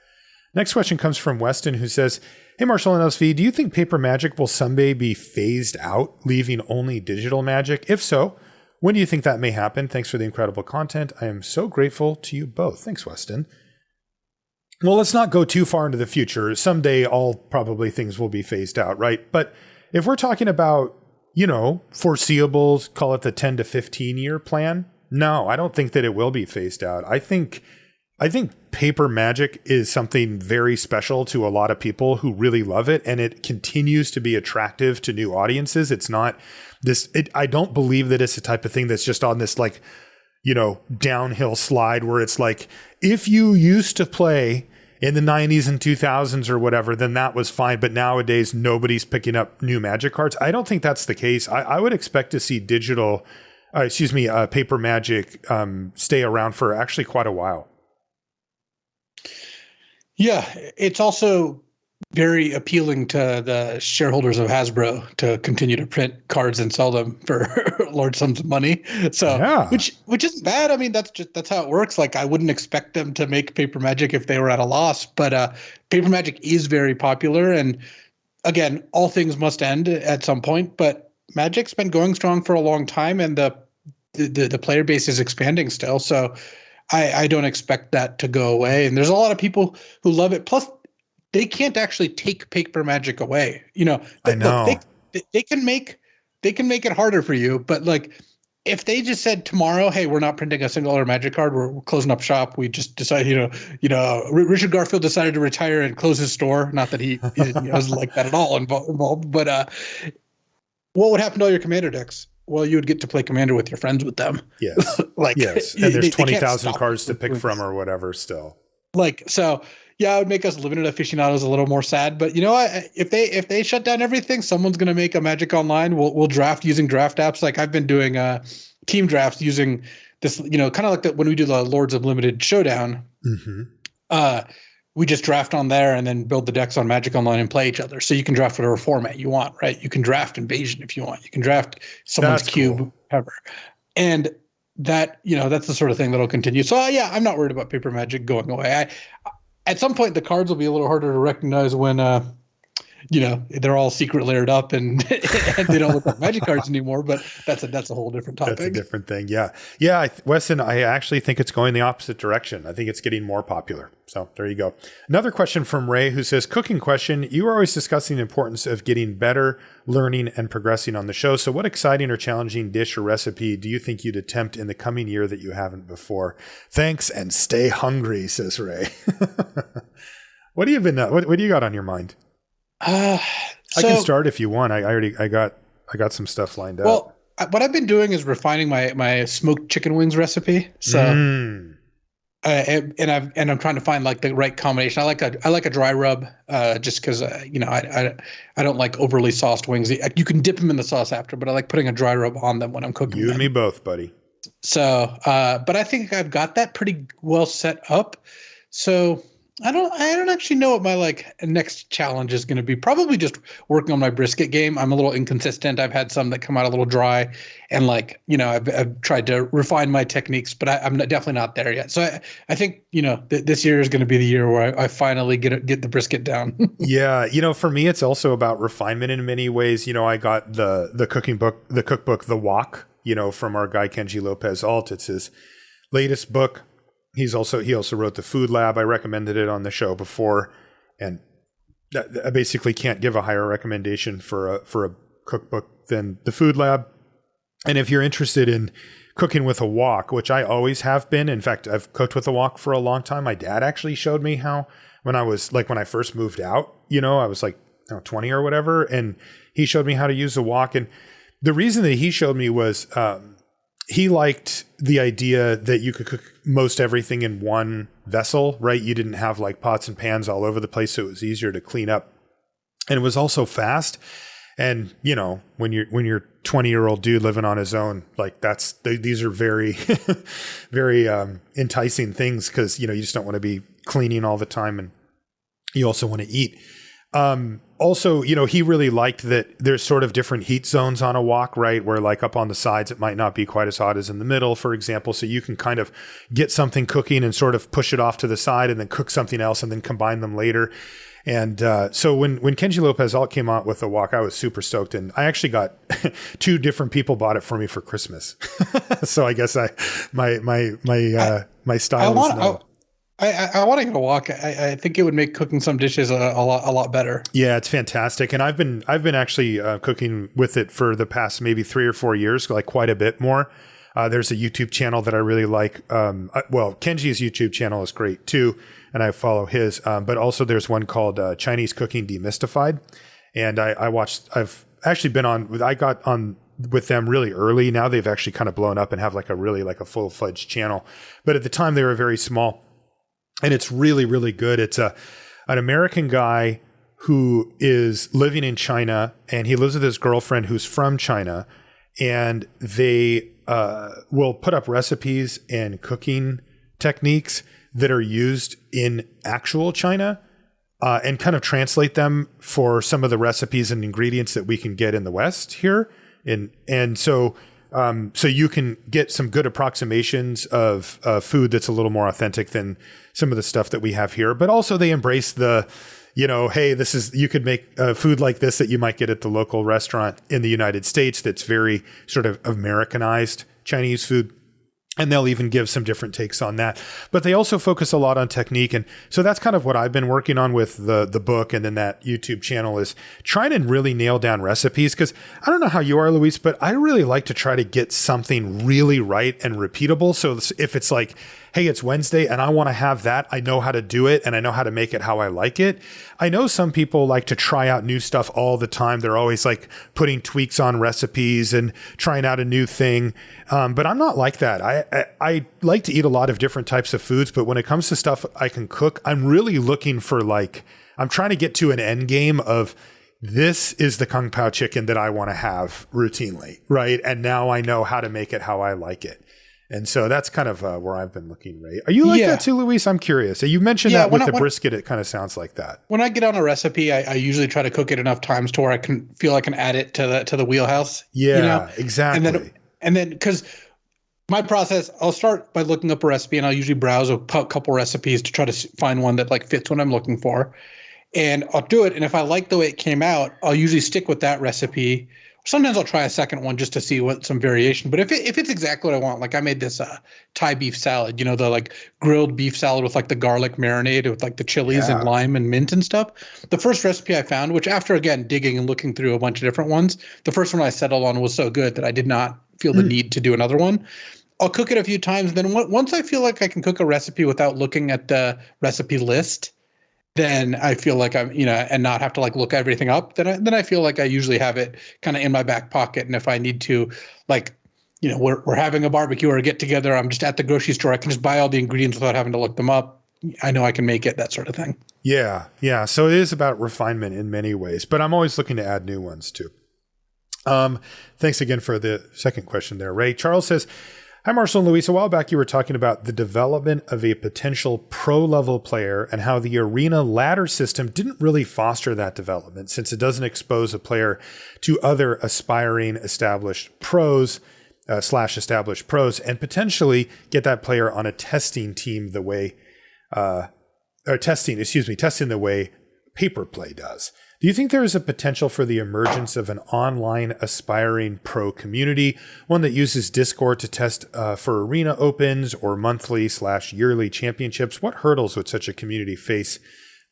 Next question comes from Weston, who says, hey, Marshall and LSV, do you think paper Magic will someday be phased out, leaving only digital Magic? If so, when do you think that may happen? Thanks for the incredible content. I am so grateful to you both. Thanks, Weston. Well, let's not go too far into the future. Someday, all probably things will be phased out, right? But if we're talking about, foreseeables, call it the 10 to 15 year plan, no, I don't think that it will be phased out. I think paper Magic is something very special to a lot of people who really love it, and it continues to be attractive to new audiences. It's not this, I don't believe that it's the type of thing that's just on this like, downhill slide where it's like, if you used to play in the 90s and 2000s or whatever, then that was fine. But nowadays, nobody's picking up new Magic cards. I don't think that's the case. I would expect to see paper Magic stay around for actually quite a while. Yeah, it's also very appealing to the shareholders of Hasbro to continue to print cards and sell them for large sums of money. So, yeah. which isn't bad. I mean, that's how it works. Like, I wouldn't expect them to make paper Magic if they were at a loss, but paper Magic is very popular. And again, all things must end at some point. But Magic's been going strong for a long time, and the player base is expanding still. So I don't expect that to go away. And there's a lot of people who love it. Plus, they can't actually take paper Magic away. I know. Look, they can make it harder for you. But like, if they just said tomorrow, hey, we're not printing a single other Magic card, we're closing up shop. We just decided, Richard Garfield decided to retire and close his store. Not that he wasn't like that at all involved. But what would happen to all your Commander decks? Well, you would get to play Commander with your friends with them. Yes. Yes. And there's 20,000 cards to pick from or whatever still. So yeah, it would make us limited aficionados a little more sad. But you know what? If they shut down everything, someone's going to make a Magic Online. We'll draft using draft apps. Like I've been doing team drafts using this, kind of like when we do the Lords of Limited Showdown. Mm-hmm. We just draft on there and then build the decks on Magic Online and play each other. So you can draft whatever format you want, right? You can draft Invasion if you want. You can draft someone's cube, whatever. And that, that's the sort of thing that'll continue. So yeah, I'm not worried about paper Magic going away. At some point, the cards will be a little harder to recognize when, they're all secret layered up and, and they don't look like magic cards anymore. But that's a whole different topic. That's a different thing. Yeah. Yeah. Weston, I actually think it's going the opposite direction. I think it's getting more popular. So there you go. Another question from Ray, who says, cooking question. You are always discussing the importance of getting better, learning, and progressing on the show. So what exciting or challenging dish or recipe do you think you'd attempt in the coming year that you haven't before? Thanks and stay hungry, says Ray. What do you been? What do you got on your mind? I can start if you want. I got some stuff lined up. Well, what I've been doing is refining my smoked chicken wings recipe. So, and I'm trying to find like the right combination. I like a dry rub, just because I don't like overly sauced wings. You can dip them in the sauce after, but I like putting a dry rub on them when I'm cooking. You and me both, buddy. So, but I think I've got that pretty well set up. So I don't actually know what my next challenge is going to be. Probably just working on my brisket game. I'm a little inconsistent. I've had some that come out a little dry, and I've tried to refine my techniques, but I'm definitely not there yet. So I think this year is going to be the year where I finally get the brisket down. Yeah, for me it's also about refinement in many ways. I got the cookbook, The Wok, from our guy Kenji Lopez Alt. It's his latest book. He also wrote The Food Lab. I recommended it on the show before, and I basically can't give a higher recommendation for a cookbook than The Food Lab. And if you're interested in cooking with a wok, which I always have been, in fact, I've cooked with a wok for a long time. My dad actually showed me how when I first moved out. I was 20 or whatever, and he showed me how to use a wok. And the reason that he showed me was he liked the idea that you could cook most everything in one vessel, right? You didn't have pots and pans all over the place, so it was easier to clean up. And it was also fast. And, when you're 20-year-old dude living on his own, these are very, very enticing things because, you just don't want to be cleaning all the time, and you also want to eat. Also, he really liked that there's sort of different heat zones on a wok, right? Where up on the sides, it might not be quite as hot as in the middle, for example. So you can kind of get something cooking and sort of push it off to the side and then cook something else and then combine them later. And so when Kenji Lopez Alt came out with the wok, I was super stoked. And I actually got 2 different people bought it for me for Christmas. So I guess my style is now. I want to get a wok. I think it would make cooking some dishes a lot better. Yeah, it's fantastic, and I've been actually cooking with it for the past maybe 3 or 4 years, quite a bit more. There's a YouTube channel that I really like. Kenji's YouTube channel is great too, and I follow his. But also there's one called Chinese Cooking Demystified, and I've actually been on. I got on with them really early. Now they've actually kind of blown up and have a full-fledged channel. But at the time they were very small. And it's really, really good. It's an American guy who is living in China, and he lives with his girlfriend who's from China, and they will put up recipes and cooking techniques that are used in actual China and kind of translate them for some of the recipes and ingredients that we can get in the West here. And so you can get some good approximations of food that's a little more authentic than some of the stuff that we have here. But also they embrace the, hey, you could make food like this that you might get at the local restaurant in the United States that's very sort of Americanized Chinese food. And they'll even give some different takes on that. But they also focus a lot on technique. And so that's kind of what I've been working on with the book and then that YouTube channel, is trying to really nail down recipes. Because I don't know how you are, Luis, but I really like to try to get something really right and repeatable. So if it's hey, it's Wednesday and I want to have that, I know how to do it and I know how to make it how I like it. I know some people like to try out new stuff all the time. They're always putting tweaks on recipes and trying out a new thing. But I'm not like that. I like to eat a lot of different types of foods, but when it comes to stuff I can cook, I'm really looking for I'm trying to get to an end game of, this is the Kung Pao chicken that I want to have routinely, right? And now I know how to make it how I like it. And so that's kind of where I've been looking, Ray. Are you like that too, Luis? I'm curious. You mentioned that with the brisket, it kind of sounds like that. When I get on a recipe, I usually try to cook it enough times to where I can feel I can add it to the wheelhouse. Yeah, exactly. And then because my process, I'll start by looking up a recipe, and I'll usually browse a couple recipes to try to find one that fits what I'm looking for. and I'll do it. And if I like the way it came out, I'll usually stick with that recipe. Sometimes I'll try a second one just to see what some variation. But if it's exactly what I want, like I made this Thai beef salad, the like grilled beef salad with like the garlic marinade with like the chilies and lime and mint and stuff. The first recipe I found, which after again digging and looking through a bunch of different ones, the first one I settled on was so good that I did not feel the need to do another one. I'll cook it a few times. Then once I feel like I can cook a recipe without looking at the recipe list, then I feel like I'm, and not have to like look everything up. Then I feel like I usually have it kind of in my back pocket. And if I need to, like, we're having a barbecue or a get together, I'm just at the grocery store, I can just buy all the ingredients without having to look them up. I know I can make it, that sort of thing. Yeah. Yeah. So it is about refinement in many ways, but I'm always looking to add new ones too. Thanks again for the second question there, Ray. Charles says, hi, Marshall and Luis. A while back, you were talking about the development of a potential pro-level player and how the arena ladder system didn't really foster that development since it doesn't expose a player to other aspiring established pros / established pros and potentially get that player on a testing team the way testing the way paper play does. Do you think there is a potential for the emergence of an online aspiring pro community, one that uses Discord to test for arena opens or monthly / yearly championships? What hurdles would such a community face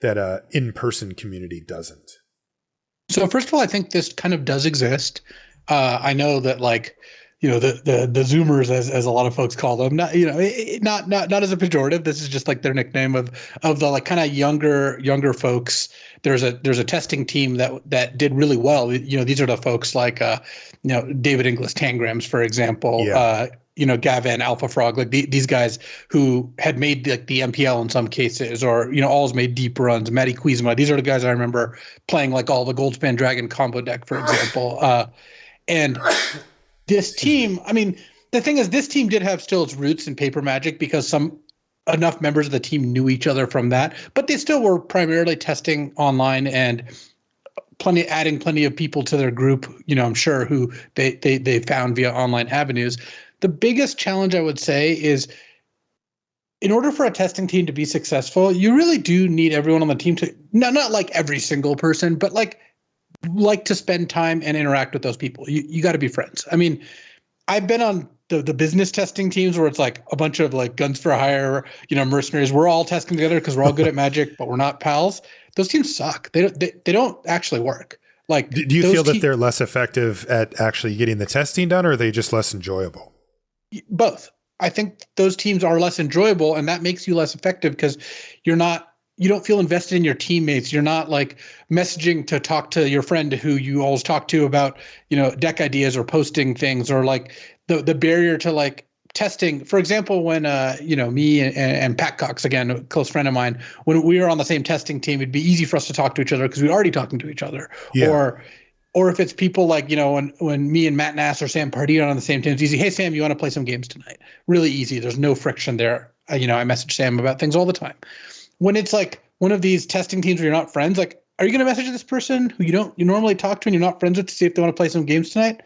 that an in-person community doesn't? So first of all, I think this kind of does exist. I know that like, the Zoomers, as a lot of folks call them, not as a pejorative. This is just like their nickname of the like kind of younger folks. There's a testing team that did really well. These are the folks like David Inglis Tangrams, for example. Yeah. Gavin Alpha Frog, like these guys who had made like the MPL in some cases, or alls made deep runs. Matty Quizma. These are the guys I remember playing like all the Goldspan Dragon combo deck, for example. And this team, I mean, the thing is, this team did have still its roots in paper Magic because enough members of the team knew each other from that, but they still were primarily testing online and adding plenty of people to their group, I'm sure, who they found via online avenues. The biggest challenge I would say is, in order for a testing team to be successful, you really do need everyone on the team to not like every single person, but like to spend time and interact with those people. You got to be friends. I mean, I've been on the business testing teams where it's like a bunch of like guns for hire, mercenaries. We're all testing together because we're all good at Magic, but we're not pals. Those teams suck. They don't actually work. Like, do you feel that they're less effective at actually getting the testing done, or are they just less enjoyable? Both. I think those teams are less enjoyable, and that makes you less effective because you don't feel invested in your teammates. You're not like messaging to talk to your friend who you always talk to about, deck ideas or posting things, or like the barrier to like testing. For example, when, me and Pat Cox, again, a close friend of mine, when we were on the same testing team, it'd be easy for us to talk to each other because we were already talking to each other. Yeah. Or if it's people like, when me and Matt Nass or Sam Pardee are on the same team, it's easy. Hey, Sam, you want to play some games tonight? Really easy. There's no friction there. I message Sam about things all the time. When it's like one of these testing teams where you're not friends, like, are you going to message this person who you normally talk to and you're not friends with to see if they want to play some games tonight?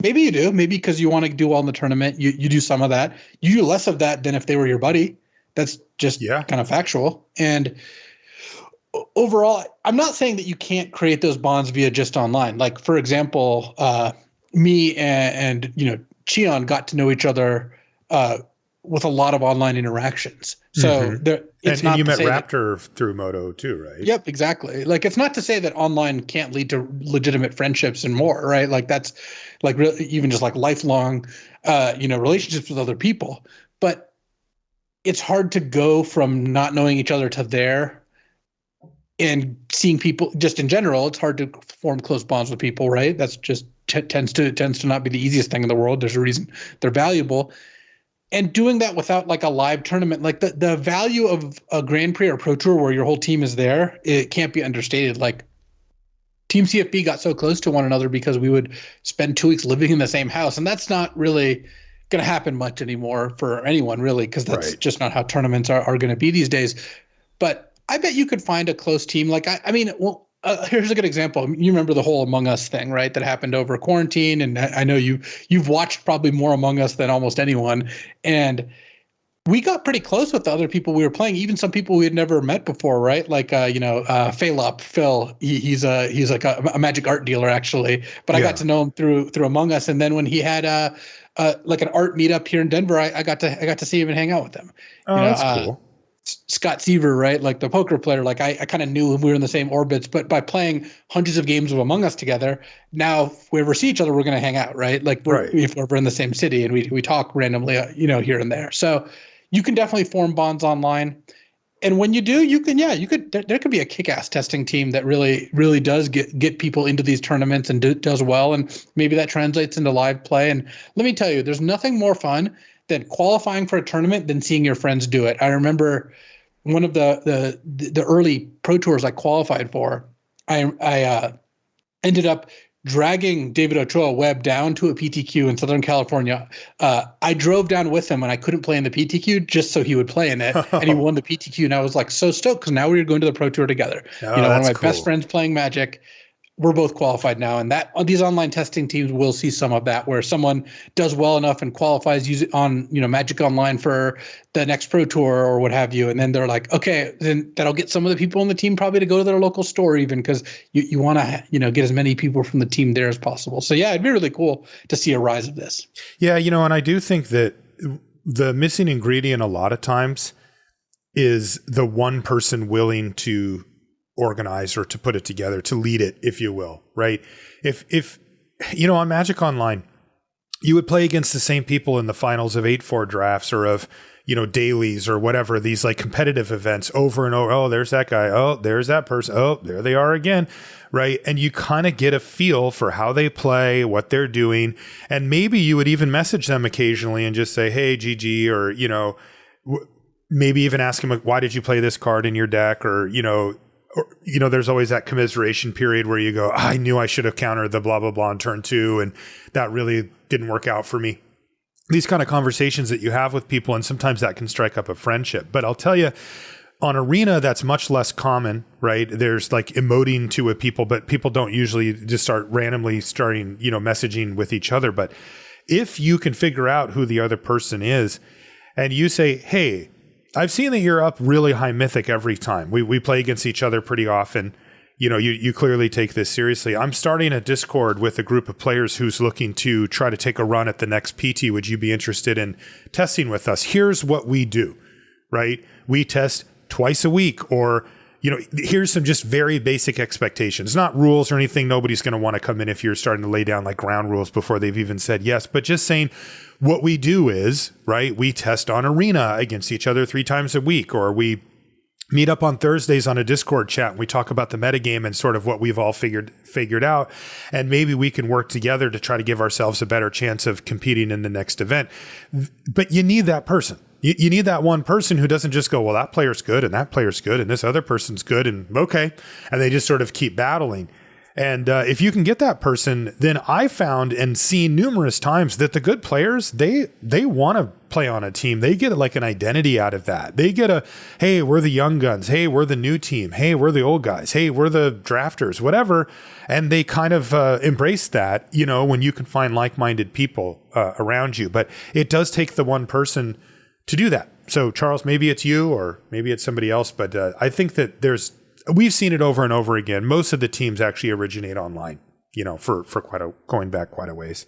Maybe you do. Maybe because you want to do well in the tournament. You do some of that. You do less of that than if they were your buddy. That's just kind of factual. And overall, I'm not saying that you can't create those bonds via just online. Like, for example, me and Cheon got to know each other with a lot of online interactions. So and you met Raptor through Moto too, right? Yep, exactly. Like, it's not to say that online can't lead to legitimate friendships and more, right? Like, that's like really even just like lifelong, relationships with other people. But it's hard to go from not knowing each other to there. And seeing people just in general, it's hard to form close bonds with people, right? That's just tends to not be the easiest thing in the world. There's a reason they're valuable. And doing that without like a live tournament, like the value of a Grand Prix or Pro Tour where your whole team is there, it can't be understated. Like, Team CFB got so close to one another because we would spend 2 weeks living in the same house. And that's not really going to happen much anymore for anyone, really, because that's just not how tournaments are going to be these days. But I bet you could find a close team. Like, here's a good example. You remember the whole Among Us thing, right? That happened over quarantine. And I know you've watched probably more Among Us than almost anyone. And we got pretty close with the other people we were playing, even some people we had never met before, right? Like, Phalop, Phil, he's like a magic art dealer actually, but I got to know him through Among Us. And then when he had like an art meetup here in Denver, I got to see him and hang out with him. Oh, that's cool. Scott Seaver, right? Like the poker player, like I kind of knew we were in the same orbits, but by playing hundreds of games of Among Us together, now if we ever see each other, we're going to hang out, right? Like if we're in the same city and we talk randomly, here and there. So you can definitely form bonds online. And when you do, there could be a kick-ass testing team that really does get people into these tournaments and does well. And maybe that translates into live play. And let me tell you, there's nothing more fun than qualifying for a tournament than seeing your friends do it. I remember one of the early pro tours I qualified for, I ended up dragging David Ochoa Webb down to a PTQ in Southern California. I drove down with him and I couldn't play in the PTQ just so he would play in it. And he won the PTQ. And I was like so stoked because now we were going to the pro tour together. Oh, one of my best friends playing Magic. We're both qualified now, and these online testing teams will see some of that, where someone does well enough and qualifies use it on Magic Online for the next pro tour or what have you, and then they're like, okay, then that'll get some of the people on the team probably to go to their local store, even because you want to get as many people from the team there as possible. So yeah, it'd be really cool to see a rise of this. Yeah, and I do think that the missing ingredient a lot of times is the one person willing to organize or to put it together, to lead it, if you will, right? If on Magic Online, you would play against the same people in the finals of 8-4 drafts or of, dailies or whatever, these like competitive events over and over. Oh, there's that guy. Oh, there's that person. Oh, there they are again. Right. And you kind of get a feel for how they play, what they're doing. And maybe you would even message them occasionally and just say, hey, GG, or, maybe even ask them, why did you play this card in your deck? Or, there's always that commiseration period where you go, I knew I should have countered the blah, blah, blah on turn 2. And that really didn't work out for me. These kind of conversations that you have with people, and sometimes that can strike up a friendship. But I'll tell you, on Arena, that's much less common, right? There's like emoting to it, but people don't usually just start randomly messaging with each other. But if you can figure out who the other person is and you say, hey, I've seen that you're up really high mythic every time. We play against each other pretty often. You clearly take this seriously. I'm starting a Discord with a group of players who's looking to try to take a run at the next PT. Would you be interested in testing with us? Here's what we do, right? We test twice a week, or, here's some just very basic expectations, not rules or anything. Nobody's going to want to come in if you're starting to lay down like ground rules before they've even said yes, but just saying what we do is, right, we test on Arena against each other 3 times a week, or we meet up on Thursdays on a Discord chat and we talk about the metagame and sort of what we've all figured out. And maybe we can work together to try to give ourselves a better chance of competing in the next event. But you need that person. You need that one person who doesn't just go, well, that player's good and that player's good and this other person's good and okay. And they just sort of keep battling. And if you can get that person, then I found and seen numerous times that the good players, they want to play on a team. They get like an identity out of that. They get hey, we're the young guns. Hey, we're the new team. Hey, we're the old guys. Hey, we're the drafters, whatever. And they kind of embrace that, when you can find like-minded people around you. But it does take the one person to do that. So Charles, maybe it's you or maybe it's somebody else. But I think that we've seen it over and over again. Most of the teams actually originate online, for going back quite a ways.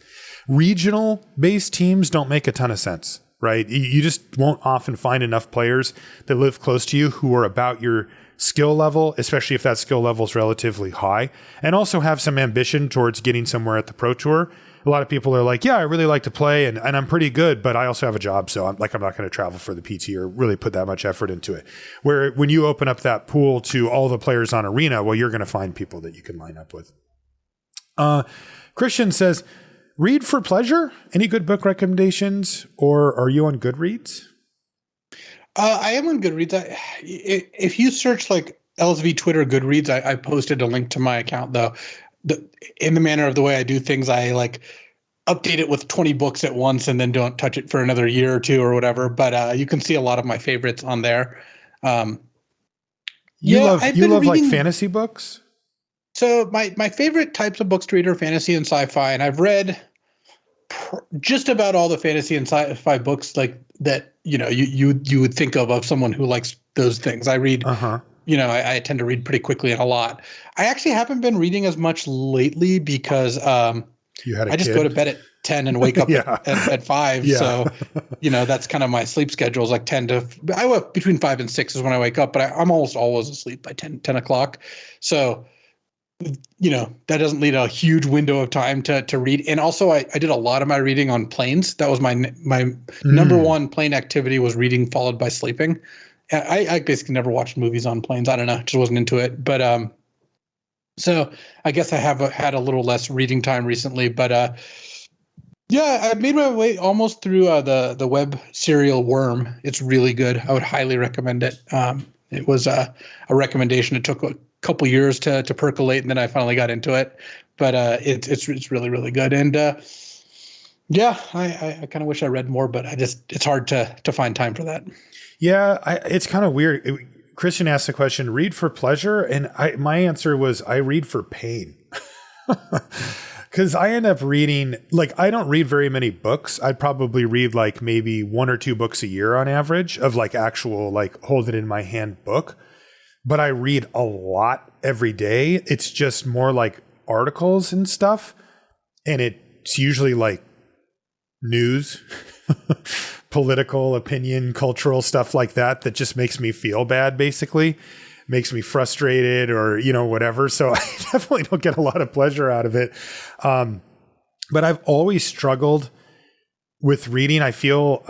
Regional based teams don't make a ton of sense, right? You just won't often find enough players that live close to you who are about your skill level, especially if that skill level is relatively high, and also have some ambition towards getting somewhere at the Pro Tour. A lot of people are like, yeah, I really like to play and I'm pretty good, but I also have a job. So I'm not going to travel for the PT or really put that much effort into it. Where when you open up that pool to all the players on Arena, well, you're going to find people that you can line up with. Christian says, read for pleasure? Any good book recommendations, or are you on Goodreads? I am on Goodreads. If you search like LSV Twitter Goodreads, I posted a link to my account though. In the manner of the way I do things, I like update it with 20 books at once and then don't touch it for another year or two or whatever. But you can see a lot of my favorites on there. You love like fantasy books? So my favorite types of books to read are fantasy and sci-fi. And I've read just about all the fantasy and sci-fi books like that, you would think of someone who likes those things. I read, I tend to read pretty quickly and a lot. I actually haven't been reading as much lately because you had I just go to bed at 10 and wake up at 5. Yeah. So, that's kind of my sleep schedule is like 10 to, I wake between 5 and 6 is when I wake up, but I'm almost always asleep by 10 o'clock. So, that doesn't leave a huge window of time to read. And also I did a lot of my reading on planes. That was my number one plane activity, was reading followed by sleeping. I basically never watched movies on planes. I don't know, just wasn't into it. But so I guess I have had a little less reading time recently. But I made my way almost through the web serial Worm. It's really good. I would highly recommend it. It was a recommendation. It took a couple years to percolate, and then I finally got into it. But it's really, really good. And I kind of wish I read more, but it's hard to find time for that. Yeah, it's kind of weird. Christian asked the question, read for pleasure? And my answer was, I read for pain. Because I end up reading, like, I don't read very many books. I'd probably read like maybe 1 or 2 books a year on average, of like actual, like, hold it in my hand book. But I read a lot every day. It's just more like articles and stuff. And it's usually like news, political opinion, cultural stuff like that just makes me feel bad, basically. Makes me frustrated or, whatever. So I definitely don't get a lot of pleasure out of it. But I've always struggled with reading. I feel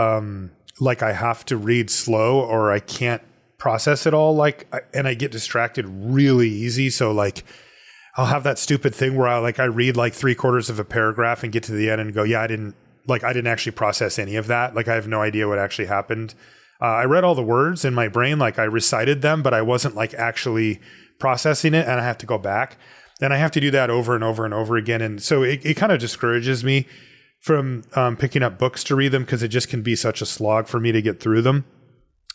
like I have to read slow or I can't process it all. And I get distracted really easy. So like, I'll have that stupid thing where I read like 3/4 of a paragraph and get to the end and go, I didn't actually process any of that. Like, I have no idea what actually happened. I read all the words in my brain, like I recited them, but I wasn't like actually processing it, and I have to go back. And I have to do that over and over and over again. And so it kind of discourages me from picking up books to read them, because it just can be such a slog for me to get through them.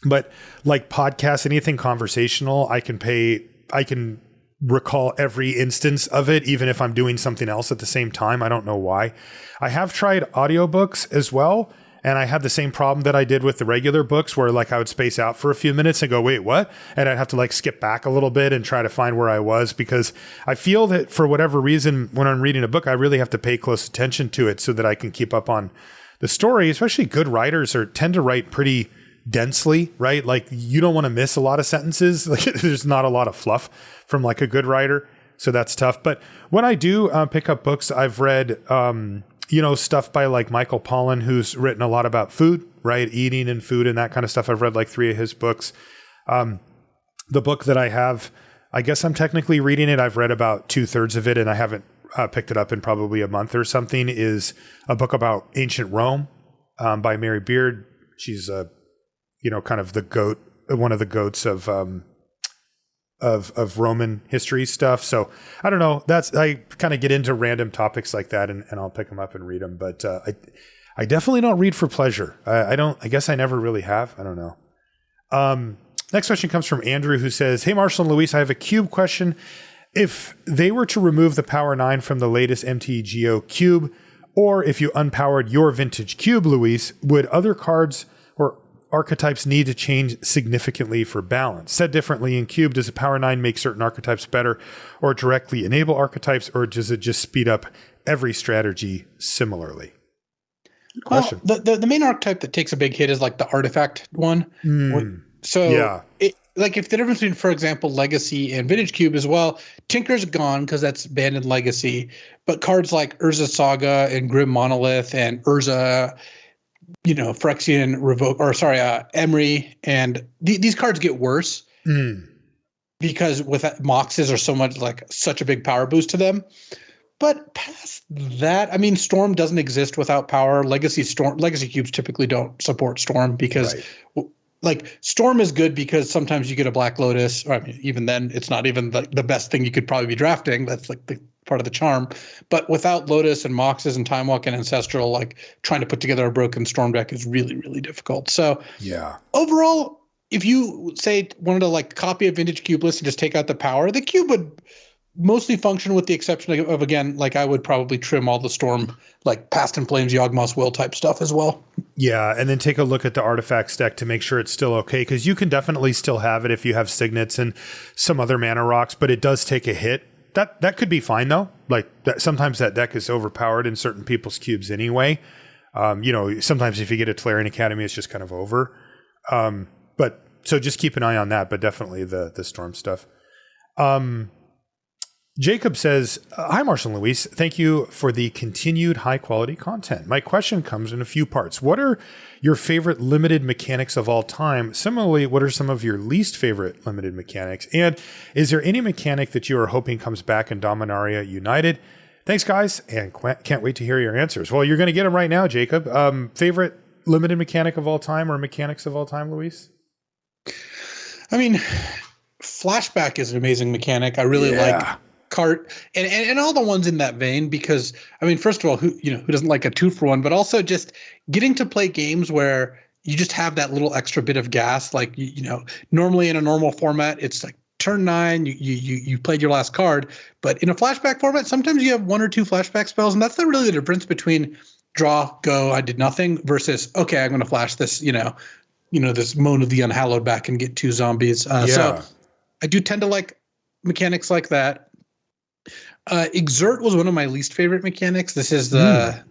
But like podcasts, anything conversational, I can recall every instance of it, even if I'm doing something else at the same time. I don't know why. I have tried audiobooks as well. And I had the same problem that I did with the regular books, where like I would space out for a few minutes and go, wait, what? And I'd have to like skip back a little bit and try to find where I was, because I feel that for whatever reason, when I'm reading a book, I really have to pay close attention to it so that I can keep up on the story. Especially good writers tend to write pretty densely, right? Like, you don't want to miss a lot of sentences. Like, there's not a lot of fluff from like a good writer. So that's tough. But when I do pick up books, I've read, stuff by like Michael Pollan, who's written a lot about food, right? Eating and food and that kind of stuff. I've read like 3 of his books. The book that I have, I guess I'm technically reading it. I've read about 2/3 of it, and I haven't picked it up in probably a month or something, is a book about ancient Rome by Mary Beard. She's kind of the goat, one of the goats of Roman history stuff. So I don't know. I kind of get into random topics like that, and I'll pick them up and read them. But I definitely don't read for pleasure. I guess I never really have. I don't know. Next question comes from Andrew, who says, "Hey, Marshall and Luis, I have a cube question. If they were to remove the Power 9 from the latest MTGO cube, or if you unpowered your vintage cube, Luis, would other cards or archetypes need to change significantly for balance? Said differently, in cube, does a Power 9 make certain archetypes better or directly enable archetypes, or does it just speed up every strategy similarly?" Good question. Well, the main archetype that takes a big hit is like the artifact one. So yeah. If the difference between, for example, Legacy and Vintage Cube is, well, Tinker's gone because that's banned in Legacy, but cards like Urza Saga and Grim Monolith and Urza, Phyrexian Revoke, Emery, and these cards get worse because with Moxes are such a big power boost to them. But past that, I mean, Storm doesn't exist without power. Legacy cubes typically don't support Storm because Storm is good because sometimes you get a Black Lotus, or I mean, even then it's not even the best thing you could probably be drafting. That's like the part of the charm. But without Lotus and Moxes and Time Walk and Ancestral, like trying to put together a broken Storm deck is really, really difficult. So overall, if you say wanted to like copy a Vintage Cube list and just take out the power, the cube would mostly function with the exception of again, like I would probably trim all the storm, like Past in Flames, Yawgmoth's Will type stuff as well. Yeah, and then take a look at the artifacts deck to make sure it's still okay, because you can definitely still have it if you have signets and some other mana rocks, but it does take a hit. That could be fine though. Like sometimes that deck is overpowered in certain people's cubes anyway. Sometimes if you get a Tolarian Academy, it's just kind of over. But so just keep an eye on that, but definitely the storm stuff. Jacob says, hi, Marshall and Luis. Thank you for the continued high-quality content. My question comes in a few parts. What are your favorite limited mechanics of all time? Similarly, what are some of your least favorite limited mechanics? And is there any mechanic that you are hoping comes back in Dominaria United? Thanks, guys, and can't wait to hear your answers. Well, you're going to get them right now, Jacob. Favorite limited mechanic of all time or mechanics of all time, Luis? I mean, Flashback is an amazing mechanic. I really like cart and all the ones in that vein, because I mean, first of all, who doesn't like a 2-for-1, but also just getting to play games where you just have that little extra bit of gas. Like, normally in a normal format, it's like turn 9, you played your last card, but in a flashback format, sometimes you have 1 or 2 flashback spells, and that's really the difference between draw, go, I did nothing versus, okay, I'm going to flash this, this Moan of the Unhallowed back and get 2 zombies. So I do tend to like mechanics like that. Exert was one of my least favorite mechanics. This is the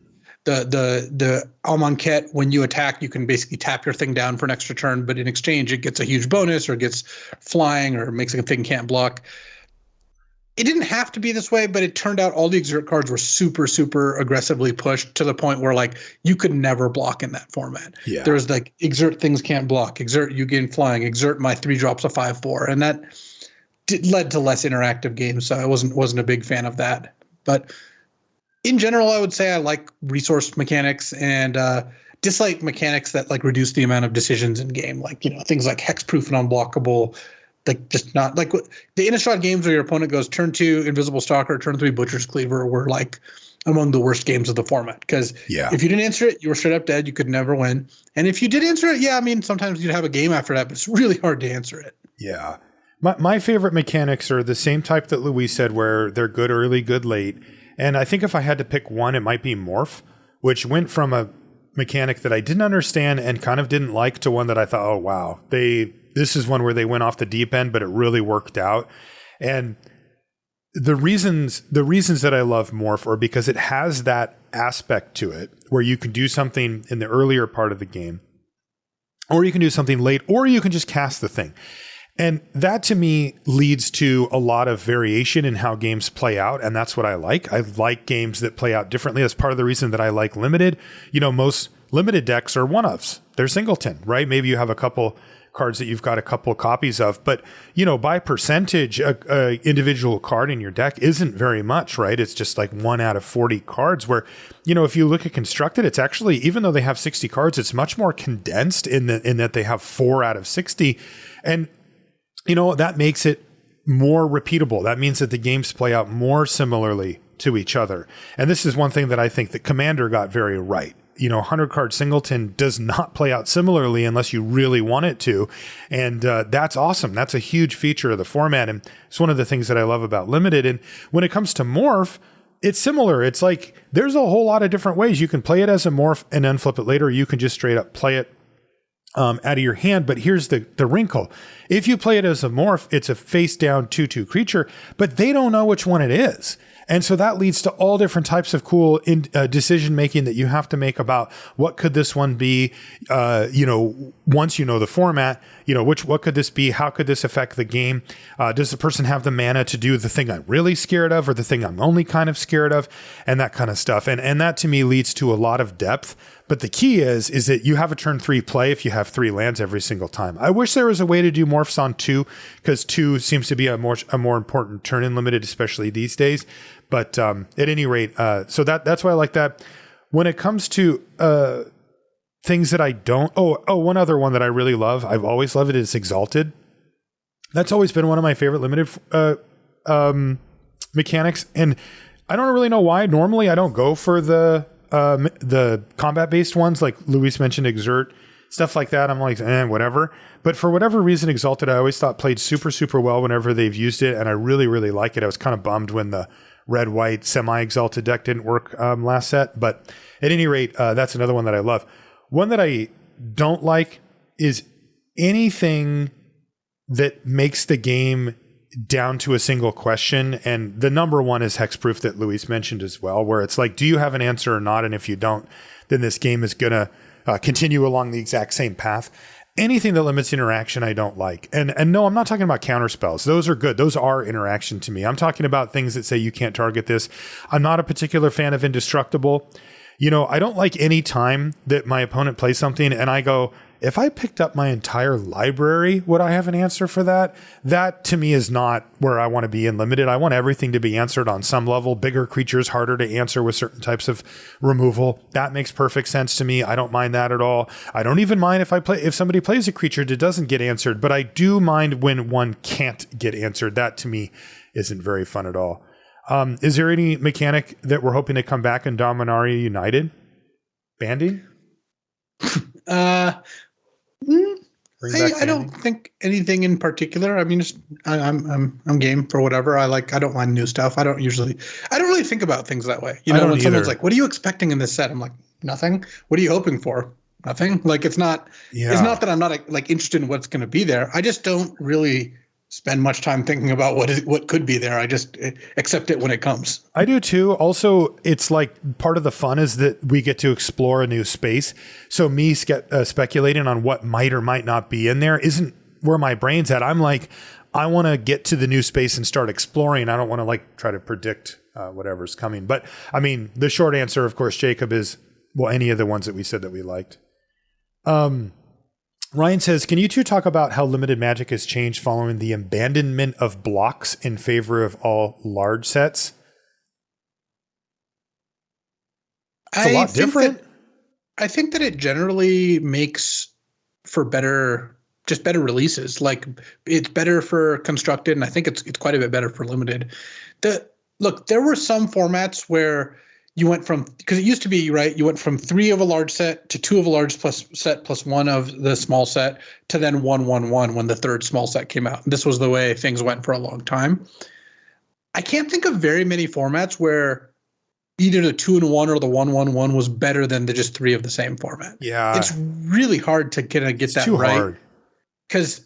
Almanquette. When you attack, you can basically tap your thing down for an extra turn, but in exchange, it gets a huge bonus or gets flying or makes a thing can't block. It didn't have to be this way, but it turned out all the Exert cards were super, super aggressively pushed to the point where like you could never block in that format. Yeah. There's like Exert things can't block, Exert you gain flying, Exert my 3 drops a 5/4, and that led to less interactive games, so I wasn't a big fan of that. But in general, I would say I like resource mechanics and dislike mechanics that like reduce the amount of decisions in game, like things like hexproof and unblockable, like just not like the Innistrad games where your opponent goes turn 2 Invisible Stalker, turn 3 Butcher's Cleaver were like among the worst games of the format, because if you didn't answer it, you were straight up dead. You could never win, and if you did answer it, I mean sometimes you'd have a game after that, but it's really hard to answer it. Yeah. My favorite mechanics are the same type that Louise said, where they're good early, good late. And I think if I had to pick one, it might be Morph, which went from a mechanic that I didn't understand and kind of didn't like to one that I thought, oh, wow, this is one where they went off the deep end, but it really worked out. And the reasons that I love Morph are because it has that aspect to it where you can do something in the earlier part of the game, or you can do something late, or you can just cast the thing. And that to me leads to a lot of variation in how games play out. And that's what I like. I like games that play out differently. That's part of the reason that I like limited. Most limited decks are one-ofs. They're singleton, right? Maybe you have a couple cards that you've got a couple copies of, but by percentage, a individual card in your deck isn't very much, right? It's just like 1 out of 40 cards, where, if you look at Constructed, it's actually, even though they have 60 cards, it's much more condensed in that they have 4 out of 60. And that makes it more repeatable. That means that the games play out more similarly to each other. And this is one thing that I think that Commander got very right. 100-card singleton does not play out similarly unless you really want it to. And that's awesome. That's a huge feature of the format. And it's one of the things that I love about Limited. And when it comes to Morph, it's similar. It's like there's a whole lot of different ways. You can play it as a Morph and then flip it later. You can just straight up play it out of your hand. But here's the wrinkle. If you play it as a Morph, it's a face down 2/2 creature, but they don't know which one it is. And so that leads to all different types of cool decision making that you have to make about what could this one be, once you know the format, what could this be? How could this affect the game? Does the person have the mana to do the thing I'm really scared of or the thing I'm only kind of scared of, and that kind of stuff. And that to me leads to a lot of depth. But the key is that you have a turn 3 play if you have 3 lands every single time. I wish there was a way to do Morphs on 2, because 2 seems to be a more important turn in Limited, especially these days. But at any rate, so that's why I like that. When it comes to things that I don't, one other one that I really love, I've always loved it, is Exalted. That's always been one of my favorite Limited mechanics, and I don't really know why. Normally, I don't go for the combat based ones, like Luis mentioned, Exert, stuff like that, I'm like, whatever. But for whatever reason, Exalted, I always thought played super, super well whenever they've used it. And I really, really like it. I was kind of bummed when the red, white, semi-Exalted deck didn't work last set. But at any rate, that's another one that I love. One that I don't like is anything that makes the game down to a single question. And the number one is hexproof that Luis mentioned as well, where it's like, do you have an answer or not? And if you don't, then this game is going to continue along the exact same path. Anything that limits interaction, I don't like. And no, I'm not talking about counter spells. Those are good. Those are interaction to me. I'm talking about things that say you can't target this. I'm not a particular fan of indestructible. You know, I don't like any time that my opponent plays something and I go, if I picked up my entire library, would I have an answer for that? That to me is not where I want to be in limited. I want everything to be answered on some level. Bigger creatures, harder to answer with certain types of removal. That makes perfect sense to me. I don't mind that at all. I don't even mind if somebody plays a creature that doesn't get answered, but I do mind when one can't get answered. That to me isn't very fun at all. Is there any mechanic that we're hoping to come back in Dominaria United? Banding? I don't think anything in particular. I mean, I'm game for whatever. I don't mind new stuff. I don't really think about things that way. You know, when someone's like, "What are you expecting in this set?" I'm like, "Nothing." What are you hoping for? Nothing. Like it's not that I'm not like interested in what's going to be there. I just don't really spend much time thinking about what could be there. I just accept it when it comes. I do too. Also, it's like part of the fun is that we get to explore a new space. So me speculating on what might or might not be in there isn't where my brain's at. I'm like, I want to get to the new space and start exploring. I don't want to like try to predict whatever's coming. But I mean, the short answer, of course, Jacob, is, well, any of the ones that we said that we liked. Ryan says, can you two talk about how limited Magic has changed following the abandonment of blocks in favor of all large sets? It's a lot different. I think that it generally makes for better releases. Like it's better for constructed, and I think it's quite a bit better for limited. Look, there were some formats where you went from, because it used to be, right, you went from 3 of a large set to 2 of a large set plus 1 of the small set to then 1/1/1 when the third small set came out. This was the way things went for a long time. I can't think of very many formats where either the 2-in-1 or the 1/1/1 was better than the just 3 of the same format. Yeah. It's really hard to kind of get that right. Because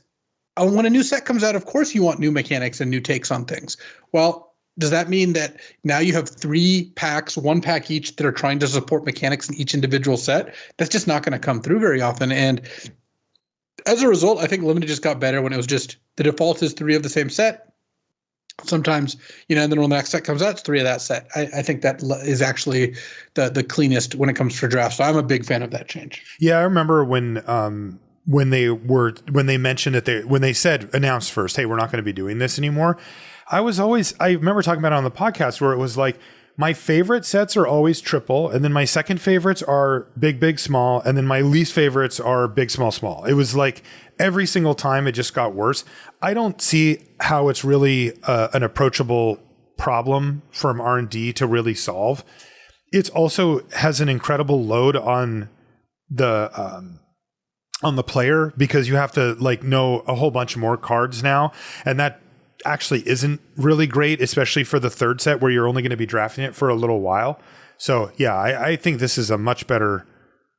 when a new set comes out, of course you want new mechanics and new takes on things. Well, does that mean that now you have 3 packs, 1 pack each, that are trying to support mechanics in each individual set? That's just not going to come through very often. And as a result, I think limited just got better when it was just the default is 3 of the same set. Sometimes, and then when the next set comes out, it's 3 of that set. I think that is actually the cleanest when it comes for drafts. So I'm a big fan of that change. Yeah, I remember when they mentioned that when they said announced first, hey, we're not going to be doing this anymore. I remember talking about it on the podcast where it was like, my favorite sets are always triple. And then my second favorites are big, big, small. And then my least favorites are big, small, small. It was like every single time it just got worse. I don't see how it's really an approachable problem from R&D to really solve. It also has an incredible load on the player because you have to like know a whole bunch more cards now. And that actually isn't really great, especially for the third set where you're only going to be drafting it for a little while. So yeah, I think this is a much better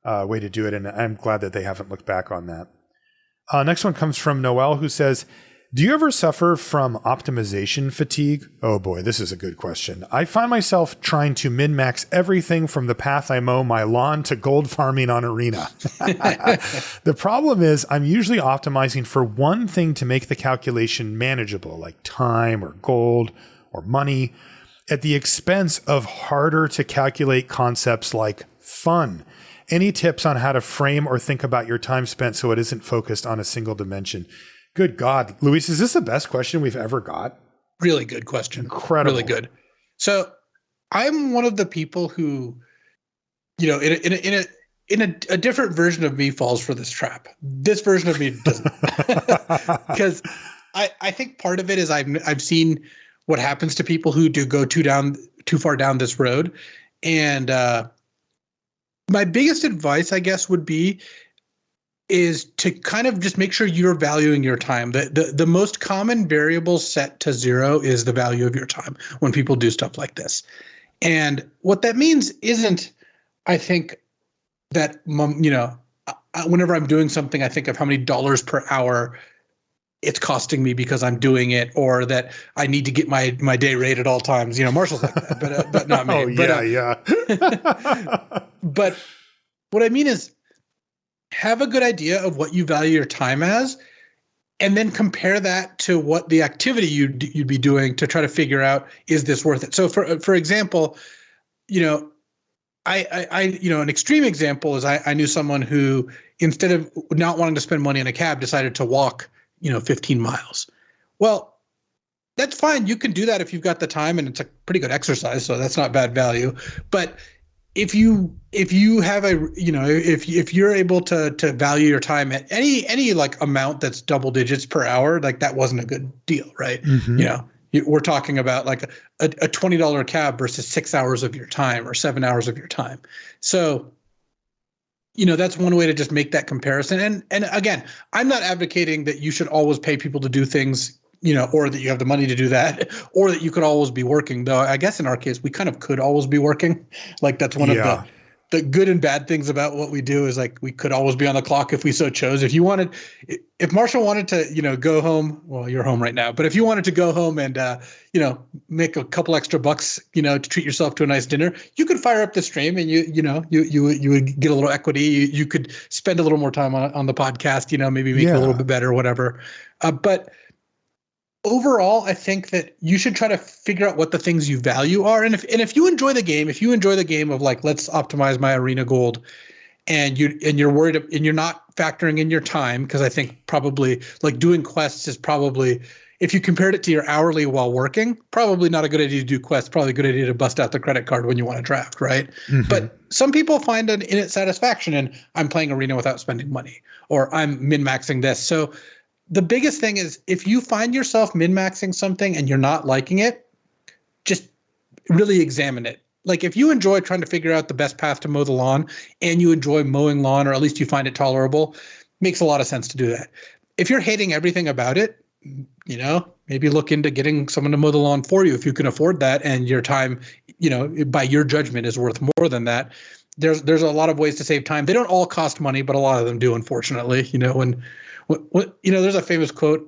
way to do it. And I'm glad that they haven't looked back on that. Next one comes from Noel, who says, do you ever suffer from optimization fatigue? Oh boy, this is a good question. I find myself trying to min-max everything from the path I mow my lawn to gold farming on Arena. The problem is I'm usually optimizing for one thing to make the calculation manageable, like time or gold or money, at the expense of harder to calculate concepts like fun. Any tips on how to frame or think about your time spent so it isn't focused on a single dimension? Good God. Luis, is this the best question we've ever got? Really good question. Incredible. Really good. So I'm one of the people who, in a different version of me falls for this trap. This version of me doesn't. Because I think part of it is I've seen what happens to people who do go too far down this road. And my biggest advice, I guess, would be, is to kind of just make sure you're valuing your time. The most common variable set to 0 is the value of your time when people do stuff like this. And what that means isn't, I think, that, whenever I'm doing something, I think of how many dollars per hour it's costing me because I'm doing it, or that I need to get my day rate at all times. Marshall's like that, but not me. Oh, yeah. But what I mean is, have a good idea of what you value your time as, and then compare that to what the activity you'd be doing to try to figure out, is this worth it? So for example, an extreme example is I knew someone who, instead of not wanting to spend money on a cab, decided to walk, 15 miles. Well, that's fine. You can do that if you've got the time, and it's a pretty good exercise. So that's not bad value. But if you have if you're able to value your time at any like amount that's double digits per hour, like, that wasn't a good deal, right? Mm-hmm. We're talking about like a $20 cab versus 6 hours of your time or 7 hours of your time. So, that's one way to just make that comparison. And again, I'm not advocating that you should always pay people to do things, or that you have the money to do that, or that you could always be working. Though I guess in our case, we kind of could always be working. Like, that's one of the good and bad things about what we do, is like, we could always be on the clock if we so chose. If Marshall wanted to, go home, well, you're home right now, but if you wanted to go home and, make a couple extra bucks, to treat yourself to a nice dinner, you could fire up the stream, and you would get a little equity. You could spend a little more time on the podcast, maybe make it a little bit better, whatever. But overall, I think that you should try to figure out what the things you value are. And if you enjoy the game of like, let's optimize my arena gold, and you're worried and you're not factoring in your time, because I think probably like doing quests is probably, if you compared it to your hourly while working, probably not a good idea to do quests, probably a good idea to bust out the credit card when you want to draft, right? Mm-hmm. But some people find an innate satisfaction in, I'm playing arena without spending money, or I'm min-maxing this. So the biggest thing is, if you find yourself min-maxing something and you're not liking it, just really examine it. Like, if you enjoy trying to figure out the best path to mow the lawn, and you enjoy mowing lawn, or at least you find it tolerable, makes a lot of sense to do that. If you're hating everything about it, maybe look into getting someone to mow the lawn for you if you can afford that, and your time, by your judgment, is worth more than that. There's a lot of ways to save time. They don't all cost money, but a lot of them do, unfortunately. There's a famous quote,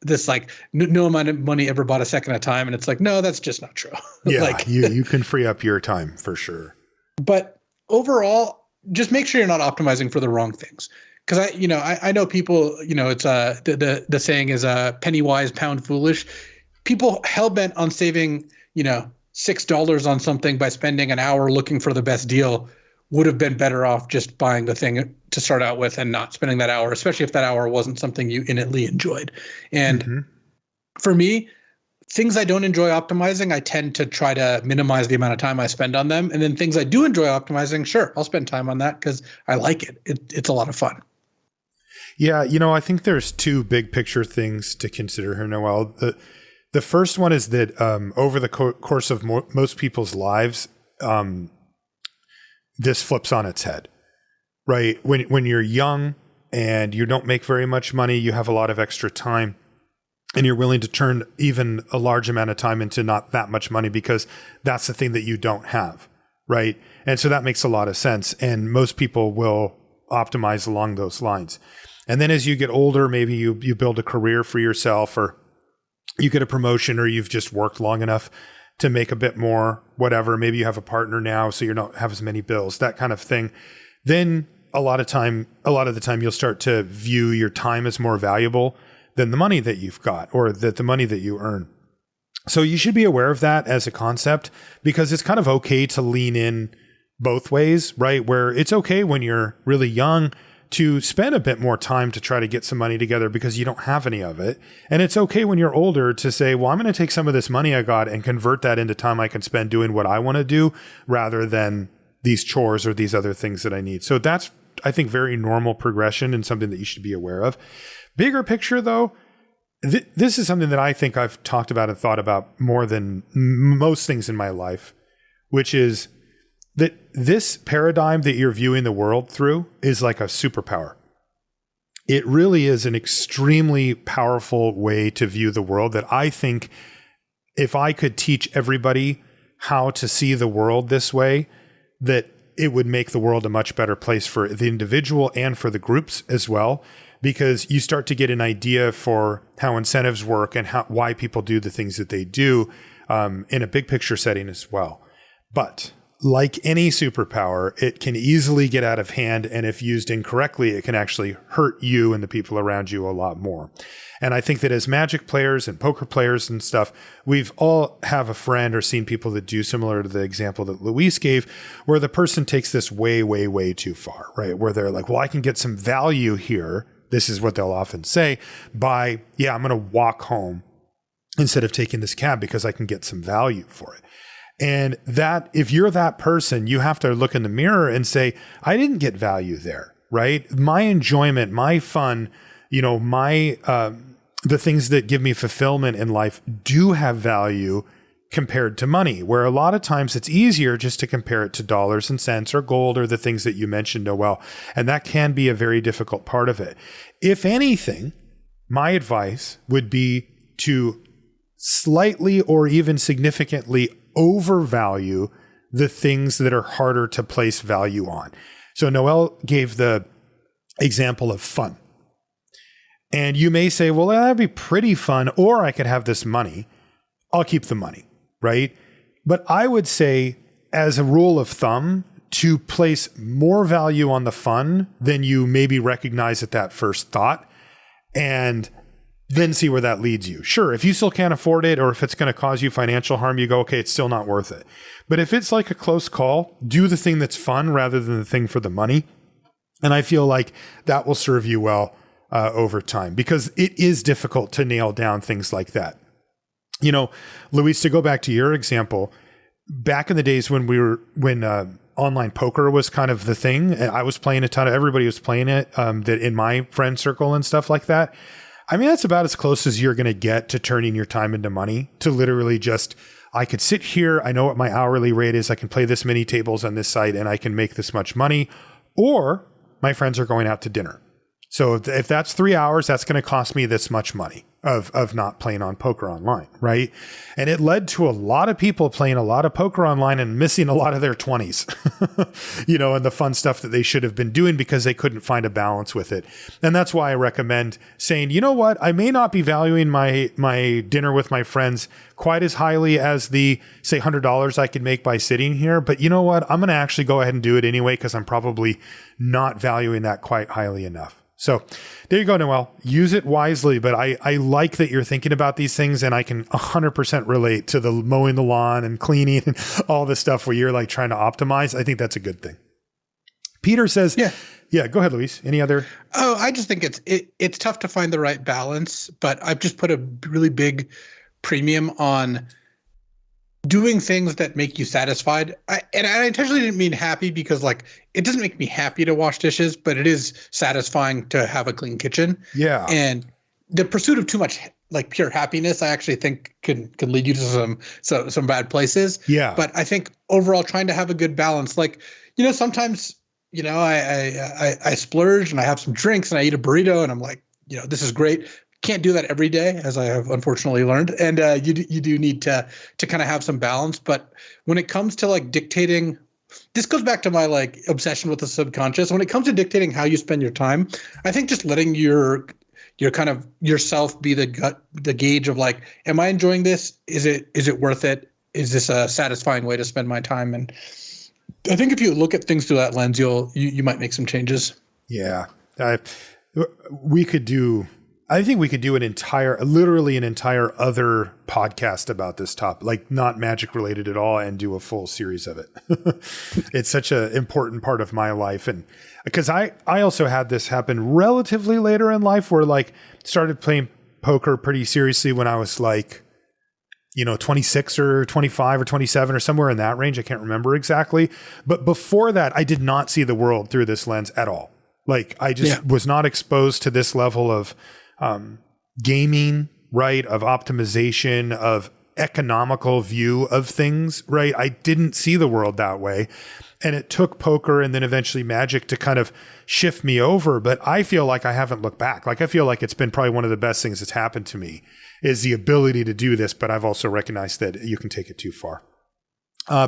this like, no amount of money ever bought a second of time. And it's like, no, that's just not true. Yeah, like, you can free up your time for sure. But overall, just make sure you're not optimizing for the wrong things. Because I know people, it's the saying is penny wise, pound foolish. People hell bent on saving, $6 on something by spending an hour looking for the best deal would have been better off just buying the thing to start out with and not spending that hour, especially if that hour wasn't something you innately enjoyed. And for me, things I don't enjoy optimizing, I tend to try to minimize the amount of time I spend on them. And then things I do enjoy optimizing, sure, I'll spend time on that because I like it. It's a lot of fun. Yeah, I think there's two big picture things to consider here, Noel. The first one is that over the course of most people's lives, this flips on its head, right? When you're young and you don't make very much money, you have a lot of extra time, and you're willing to turn even a large amount of time into not that much money because that's the thing that you don't have, right? And so that makes a lot of sense. And most people will optimize along those lines. And then as you get older, maybe you build a career for yourself, or you get a promotion, or you've just worked long enough to make a bit more, whatever. Maybe you have a partner now, so you don't have as many bills, that kind of thing. Then a lot of the time you'll start to view your time as more valuable than the money that you've got, or that the money that you earn. So you should be aware of that as a concept, because it's kind of okay to lean in both ways, right? Where it's okay when you're really young to spend a bit more time to try to get some money together because you don't have any of it. And it's okay when you're older to say, well, I'm going to take some of this money I got and convert that into time I can spend doing what I want to do rather than these chores or these other things that I need. So that's, I think, very normal progression and something that you should be aware of. Bigger picture, though, this is something that I think I've talked about and thought about more than most things in my life, which is that this paradigm that you're viewing the world through is like a superpower, it really is an extremely powerful way to view the world that I think if I could teach everybody how to see the world this way, that it would make the world a much better place for the individual and for the groups as well, because you start to get an idea for how incentives work and why people do the things that they do in a big picture setting as well. But like any superpower, it can easily get out of hand. And if used incorrectly, it can actually hurt you and the people around you a lot more. And I think that as Magic players and poker players and stuff, we've all have a friend or seen people that do similar to the example that Luis gave, where the person takes this way, way, way too far, right? Where they're like, well, I can get some value here. This is what they'll often say by, I'm going to walk home instead of taking this cab because I can get some value for it. And that, if you're that person, you have to look in the mirror and say, I didn't get value there, right? My enjoyment, my fun, my, the things that give me fulfillment in life do have value compared to money, where a lot of times it's easier just to compare it to dollars and cents or gold or the things that you mentioned, Noel. And that can be a very difficult part of it. If anything, my advice would be to slightly or even significantly overvalue the things that are harder to place value on. So Noel gave the example of fun. And you may say, well, that'd be pretty fun, or I could have this money. I'll keep the money, right? But I would say, as a rule of thumb, to place more value on the fun than you maybe recognize at that first thought, and then see where that leads you. Sure, if you still can't afford it, or if it's going to cause you financial harm, you go, okay, it's still not worth it. But if it's like a close call, do the thing that's fun rather than the thing for the money. And I feel like that will serve you well over time, because it is difficult to nail down things like that. Luis, to go back to your example, back in the days when online poker was kind of the thing, and I was playing a ton of, everybody was playing it, that in my friend circle and stuff like that. I mean, that's about as close as you're going to get to turning your time into money, to literally just, I could sit here, I know what my hourly rate is, I can play this many tables on this site and I can make this much money, or my friends are going out to dinner. So if that's 3 hours, that's going to cost me this much money of not playing on poker online, right? And it led to a lot of people playing a lot of poker online and missing a lot of their 20s, and the fun stuff that they should have been doing because they couldn't find a balance with it. And that's why I recommend saying, you know what, I may not be valuing my dinner with my friends quite as highly as the, say, $100 I could make by sitting here. But you know what, I'm going to actually go ahead and do it anyway, because I'm probably not valuing that quite highly enough. So there you go, Noel. Use it wisely, but I like that you're thinking about these things, and I can 100% relate to the mowing the lawn and cleaning and all this stuff where you're like trying to optimize. I think that's a good thing. Peter says, yeah, go ahead, Luis. Any other? Oh, I just think it's tough to find the right balance, but I've just put a really big premium on doing things that make you satisfied. I intentionally didn't mean happy, because it doesn't make me happy to wash dishes, but it is satisfying to have a clean kitchen. Yeah. And the pursuit of too much pure happiness, I actually think can lead you to some bad places. Yeah. But I think overall trying to have a good balance, sometimes, I splurge and I have some drinks and I eat a burrito and I'm like, this is great. Can't do that every day, as I have unfortunately learned. And you do need to kind of have some balance. But when it comes to dictating, this goes back to my obsession with the subconscious. When it comes to dictating how you spend your time, I think just letting your kind of yourself be the gauge of am I enjoying this? Is it worth it? Is this a satisfying way to spend my time? And I think if you look at things through that lens, you might make some changes. Yeah. I think we could do literally an entire other podcast about this topic, not magic related at all, and do a full series of it. It's such an important part of my life. And because I also had this happen relatively later in life, where started playing poker pretty seriously when I was 26 or 25 or 27 or somewhere in that range. I can't remember exactly. But before that, I did not see the world through this lens at all. I just was not exposed to this level of gaming, right? Of optimization, of economical view of things, right? I didn't see the world that way. And it took poker and then eventually Magic to kind of shift me over. But I feel like I haven't looked back. Like I feel like it's been probably one of the best things that's happened to me is the ability to do this. But I've also recognized that you can take it too far.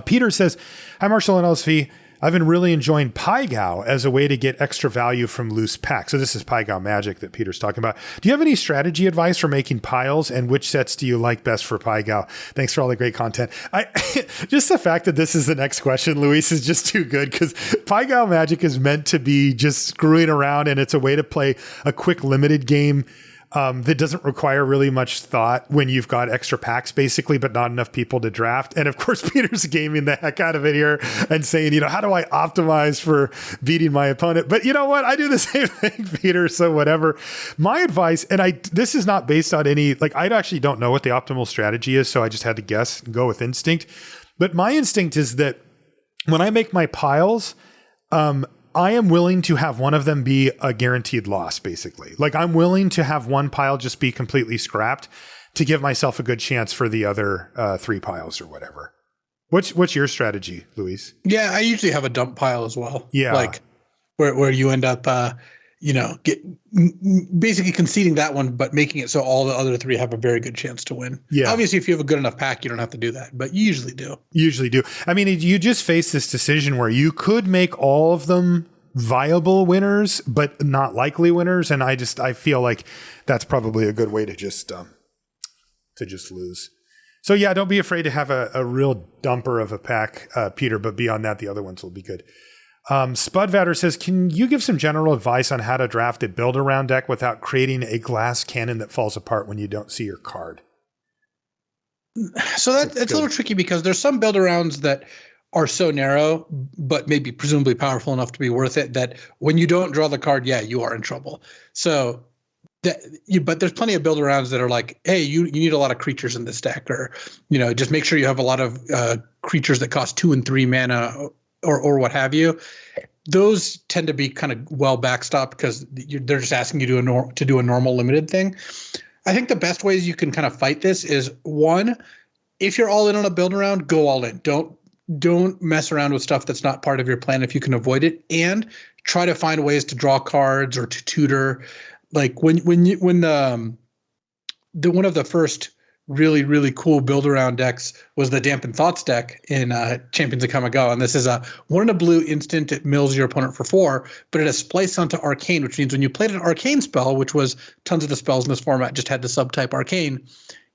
Peter says, hi, Marshall and LSV. I've been really enjoying PyGao as a way to get extra value from loose packs. So this is PyGao Magic that Peter's talking about. Do you have any strategy advice for making piles, and which sets do you like best for PyGao? Thanks for all the great content. Just the fact that this is the next question, Luis, is just too good because PyGao Magic is meant to be just screwing around, and it's a way to play a quick limited game that doesn't require really much thought when you've got extra packs basically, but not enough people to draft. And of course, Peter's gaming the heck out of it here and saying, how do I optimize for beating my opponent? But you know what? I do the same thing, Peter. So whatever. My advice, and this is not based on any, I actually don't know what the optimal strategy is. So I just had to guess and go with instinct. But my instinct is that when I make my piles, I am willing to have one of them be a guaranteed loss, basically. I'm willing to have one pile just be completely scrapped to give myself a good chance for the other 3 piles or whatever. What's your strategy, Luis? Yeah, I usually have a dump pile as well. Yeah. Where you end up, basically conceding that one, but making it so all the other 3 have a very good chance to win. Yeah. Obviously, if you have a good enough pack, you don't have to do that, but you usually do. I mean, you just face this decision where you could make all of them viable winners, but not likely winners. And I feel like that's probably a good way to just lose. So yeah, don't be afraid to have a real dumper of a pack, Peter, but beyond that, the other ones will be good. Spudvatter says, can you give some general advice on how to draft a build-around deck without creating a glass cannon that falls apart when you don't see your card? So it's a little tricky because there's some build-arounds that are so narrow, but maybe presumably powerful enough to be worth it, that when you don't draw the card, you are in trouble. So but there's plenty of build-arounds that are like, hey, you need a lot of creatures in this deck, or, just make sure you have a lot of creatures that cost 2 and 3 mana or what have you. Those tend to be kind of well backstopped because they're just asking you to do a normal limited thing. I think the best ways you can kind of fight this is, one, if you're all in on a build around, go all in. Don't mess around with stuff that's not part of your plan if you can avoid it, and try to find ways to draw cards or to tutor. Like when one of the first really, really cool build around decks was the Dampen Thoughts deck in Champions of Kamigawa. And this is a 1 and a blue instant. It mills your opponent for 4, but it has splice onto arcane, which means when you played an arcane spell, which was tons of the spells in this format just had the subtype arcane,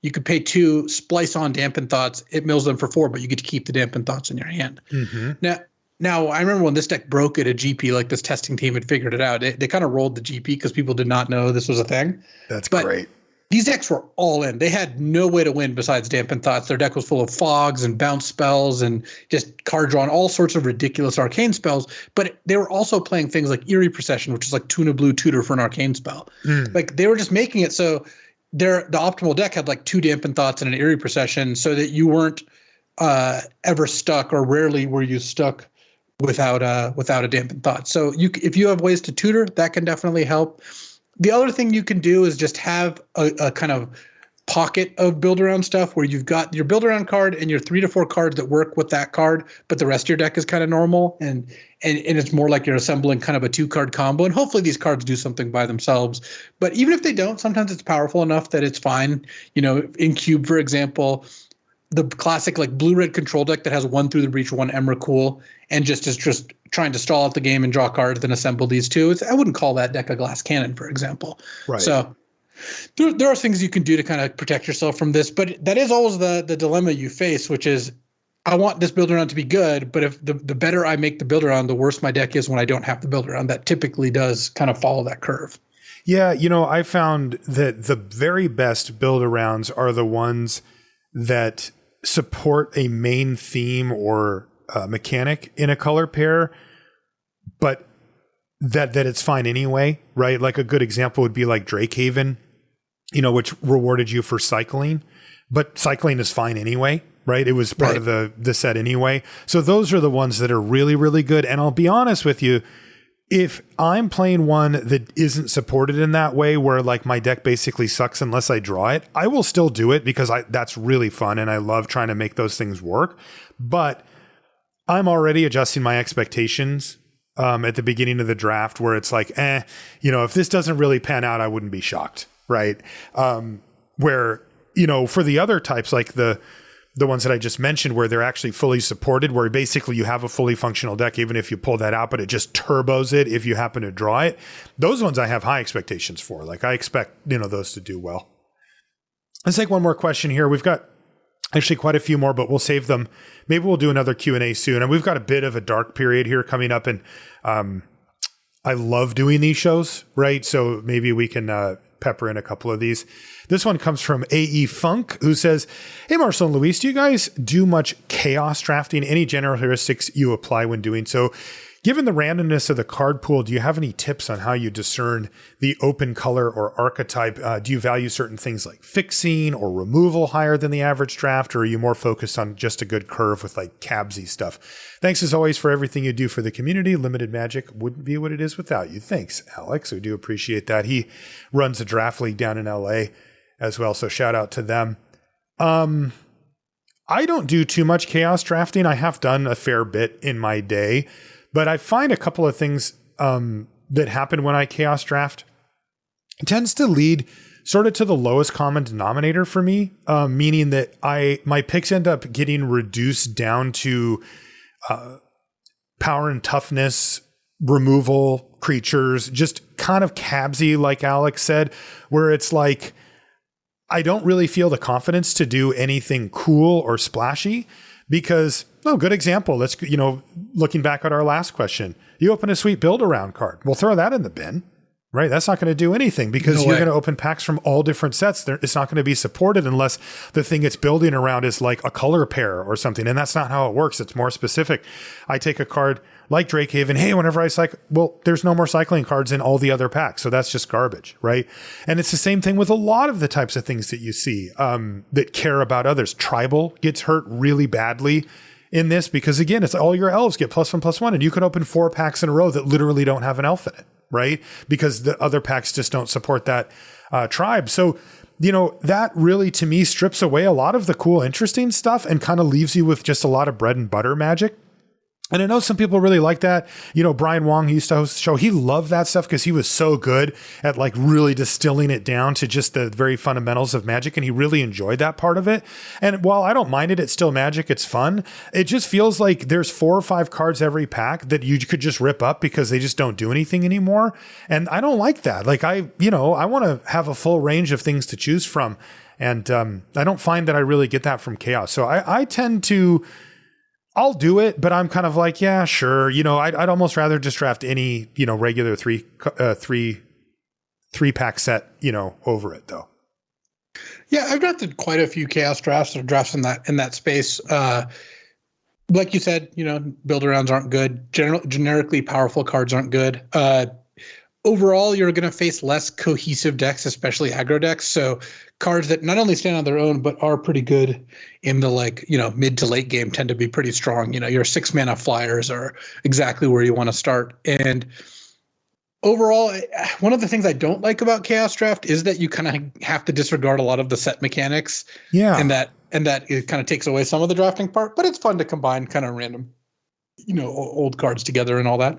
you could pay 2, splice on Dampen Thoughts. It mills them for 4, but you get to keep the Dampen Thoughts in your hand. Mm-hmm. Now, I remember when this deck broke at a GP, like this testing team had figured it out. They kind of rolled the GP because people did not know this was a thing. That's great. These decks were all in. They had no way to win besides Dampen Thoughts. Their deck was full of fogs and bounce spells and just card draw and all sorts of ridiculous arcane spells. But they were also playing things like Eerie Procession, which is like 2 and a blue tutor for an arcane spell. Like they were just making it so the optimal deck had like 2 Dampen Thoughts and an Eerie Procession, so that you weren't ever stuck, or rarely were you stuck without a Dampen Thought. So if you have ways to tutor, that can definitely help. The other thing you can do is just have a kind of pocket of build around stuff where you've got your build around card and your 3 to 4 cards that work with that card, but the rest of your deck is kind of normal, and it's more like you're assembling kind of a 2-card combo. And hopefully these cards do something by themselves. But even if they don't, sometimes it's powerful enough that it's fine. In Cube, for example, the classic like blue-red control deck that has 1 Through the Breach, 1 Emrakul, and just trying to stall out the game and draw cards, then assemble these 2. I wouldn't call that deck a glass cannon, for example. Right. So there are things you can do to kind of protect yourself from this, but that is always the dilemma you face, which is, I want this build around to be good, but if the better I make the build around, the worse my deck is when I don't have the build around. That typically does kind of follow that curve. Yeah, I found that the very best build arounds are the ones that support a main theme or mechanic in a color pair, but that it's fine anyway, right? Like a good example would be like Drakehaven, which rewarded you for cycling, but cycling is fine anyway, right? It was part of the set anyway. So those are the ones that are really, really good. And I'll be honest with you, if I'm playing one that isn't supported in that way, where like my deck basically sucks unless I draw it, I will still do it because that's really fun and I love trying to make those things work. But I'm already adjusting my expectations at the beginning of the draft, where it's like, if this doesn't really pan out, I wouldn't be shocked, right? Where, for the other types, like the ones that I just mentioned, where they're actually fully supported, where basically you have a fully functional deck, even if you pull that out, but it just turbos it if you happen to draw it. Those ones I have high expectations for. Like, I expect, those to do well. Let's take one more question here. We've got actually quite a few more, but we'll save them. Maybe we'll do another Q&A soon. And we've got a bit of a dark period here coming up, and I love doing these shows, right? So maybe we can pepper in a couple of these. This one comes from AE Funk, who says, "Hey, Marcel and Luis, do you guys do much chaos drafting? Any general heuristics you apply when doing so? Given the randomness of the card pool, do you have any tips on how you discern the open color or archetype? Do you value certain things like fixing or removal higher than the average draft, or are you more focused on just a good curve with like cabsy stuff? Thanks as always for everything you do for the community. Limited Magic wouldn't be what it is without you." Thanks, Alex. We do appreciate that. He runs a draft league down in LA as well, so shout out to them. I don't do too much chaos drafting. I have done a fair bit in my day. But I find a couple of things that happen when I chaos draft. It tends to lead sort of to the lowest common denominator for me, meaning that my picks end up getting reduced down to power and toughness, removal, creatures, just kind of cabsy, like Alex said, where it's like, I don't really feel the confidence to do anything cool or splashy. Because, good example. Let's, looking back at our last question, you open a sweet build around card. We'll throw that in the bin, right? That's not going to do anything because you're going to open packs from all different sets. It's not going to be supported unless the thing it's building around is like a color pair or something. And that's not how it works. It's more specific. I take a card like Drakehaven. Hey, whenever I cycle, there's no more cycling cards in all the other packs. So that's just garbage, right? And it's the same thing with a lot of the types of things that you see that care about others. Tribal gets hurt really badly in this because, again, it's all your elves get +1/+1, and you can open 4 packs in a row that literally don't have an elf in it, right? Because the other packs just don't support that tribe. So, that really, to me, strips away a lot of the cool, interesting stuff and kind of leaves you with just a lot of bread and butter magic. And I know some people really like that. Brian Wong, he used to host the show. He loved that stuff because he was so good at like really distilling it down to just the very fundamentals of Magic. And he really enjoyed that part of it. And while I don't mind it, it's still Magic. It's fun. It just feels like there's 4 or 5 cards every pack that you could just rip up because they just don't do anything anymore. And I don't like that. Like I want to have a full range of things to choose from. And I don't find that I really get that from Chaos. So I tend to... I'll do it, but I'm kind of like, yeah, sure. I'd almost rather just draft any, regular three pack set, over it though. Yeah, I've drafted quite a few chaos drafts or drafts in that space. Like you said, build arounds aren't good. Generically powerful cards aren't good. Overall, you're going to face less cohesive decks, especially aggro decks. So cards that not only stand on their own, but are pretty good in the mid to late game tend to be pretty strong. Your 6 mana flyers are exactly where you want to start. And overall, one of the things I don't like about Chaos Draft is that you kind of have to disregard a lot of the set mechanics. Yeah. And that it kind of takes away some of the drafting part, but it's fun to combine kind of random, old cards together and all that.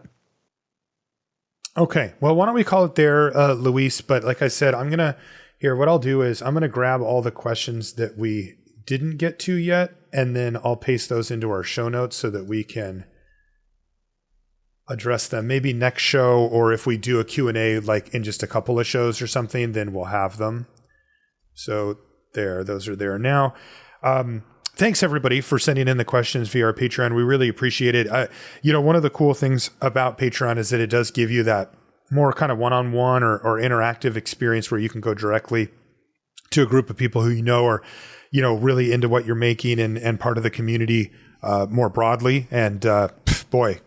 Okay. Well, why don't we call it there, Luis? But like I said, what I'll do is I'm going to grab all the questions that we didn't get to yet, and then I'll paste those into our show notes so that we can address them maybe next show, or if we do a Q&A like in just a couple of shows or something, then we'll have them. So those are there now. Thanks everybody for sending in the questions via our Patreon. We really appreciate it. One of the cool things about Patreon is that it does give you that more kind of one-on-one or interactive experience where you can go directly to a group of people who are, really into what you're making and part of the community more broadly. And boy,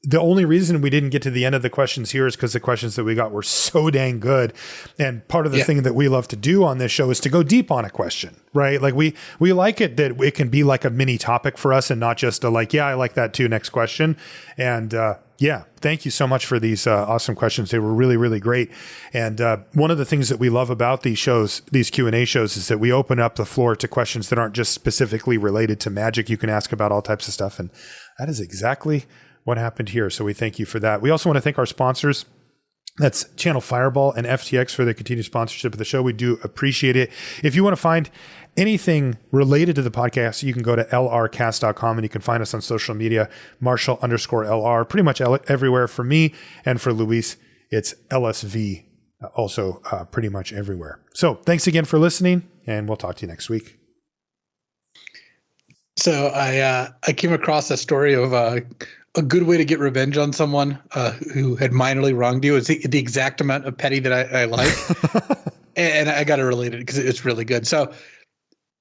the only reason we didn't get to the end of the questions here is because the questions that we got were so dang good. And part of the thing that we love to do on this show is to go deep on a question, right? Like we like it that it can be like a mini topic for us and not just a like, yeah, I like that too. Next question. And thank you so much for these awesome questions. They were really, really great. And one of the things that we love about these shows, these Q&A shows, is that we open up the floor to questions that aren't just specifically related to magic. You can ask about all types of stuff. And that is exactly what happened here. So we thank you for that. We also want to thank our sponsors. That's Channel Fireball and FTX for their continued sponsorship of the show. We do appreciate it. If you want to find anything related to the podcast, you can go to lrcast.com and you can find us on social media, Marshall_LR, pretty much everywhere. For me and for Luis, it's LSV, also pretty much everywhere. So thanks again for listening, and we'll talk to you next week. So I came across a story of a good way to get revenge on someone who had minorly wronged you. Is the exact amount of petty that I like. And I got to relate it because it's really good. So,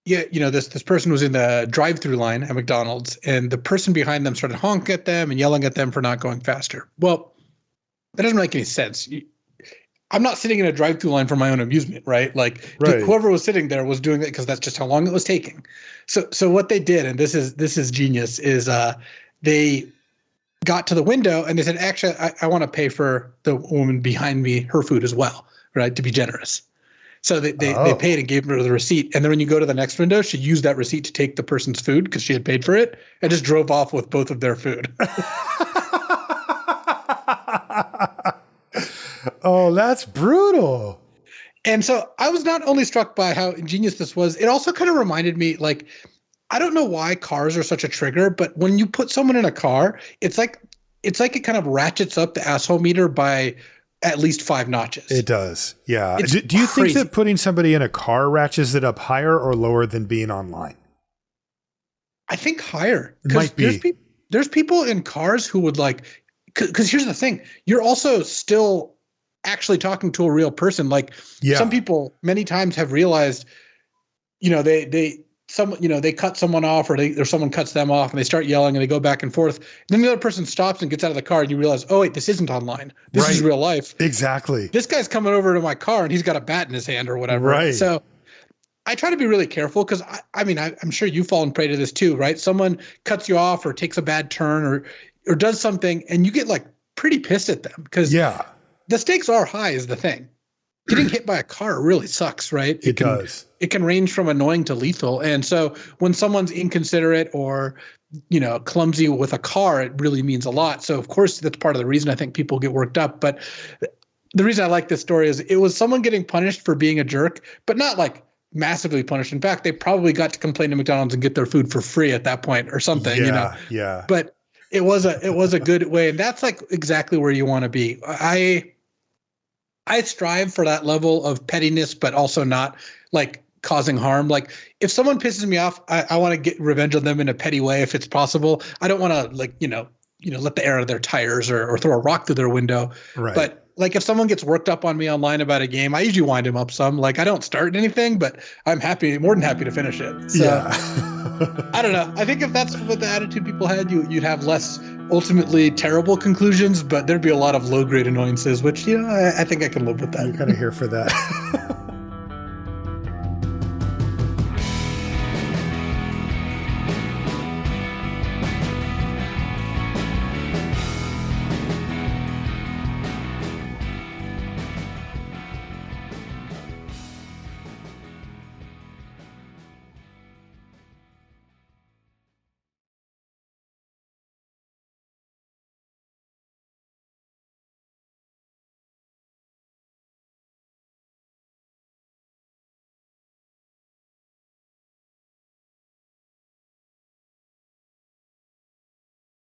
yeah, this person was in the drive-through line at McDonald's, and the person behind them started honking at them and yelling at them for not going faster. Well, that doesn't make any sense. I'm not sitting in a drive-through line for my own amusement, right? Like whoever was sitting there was doing it because that's just how long it was taking. So what they did, and this is genius, is they got to the window and they said, actually, I want to pay for the woman behind me her food as well, right? To be generous. So they paid and gave her the receipt. And then when you go to the next window, she used that receipt to take the person's food because she had paid for it and just drove off with both of their food. Oh, that's brutal. And so I was not only struck by how ingenious this was, it also kind of reminded me, like, I don't know why cars are such a trigger, but when you put someone in a car, it's like it kind of ratchets up the asshole meter by at least 5 notches. It does. Yeah. Do you think that putting somebody in a car ratchets it up higher or lower than being online? I think higher. It might be. There's people in cars who would like, because here's the thing. You're also still actually talking to a real person. Like some people many times have realized, they cut someone off or someone cuts them off and they start yelling and they go back and forth. And then the other person stops and gets out of the car and you realize, oh, wait, this isn't online. This is real life. Exactly. This guy's coming over to my car and he's got a bat in his hand or whatever. Right. So I try to be really careful because I'm sure you've fallen prey to this too, right? Someone cuts you off or takes a bad turn or does something and you get like pretty pissed at them because the stakes are high is the thing. Getting hit by a car really sucks, right? It does. It can range from annoying to lethal. And so when someone's inconsiderate or, clumsy with a car, it really means a lot. So of course, that's part of the reason I think people get worked up. But the reason I like this story is it was someone getting punished for being a jerk, but not like massively punished. In fact, they probably got to complain to McDonald's and get their food for free at that point or something, Yeah. But it was a good way. And that's like exactly where you want to be. I strive for that level of pettiness, but also not like causing harm. Like if someone pisses me off, I want to get revenge on them in a petty way if it's possible. I don't want to like, let the air out of their tires or throw a rock through their window. Right. But like if someone gets worked up on me online about a game, I usually wind them up some. Like I don't start anything, but I'm more than happy to finish it. So I don't know. I think if that's what the attitude people had, you'd have less ultimately terrible conclusions, but there'd be a lot of low-grade annoyances, which, I think I can live with that. You're kind of here for that.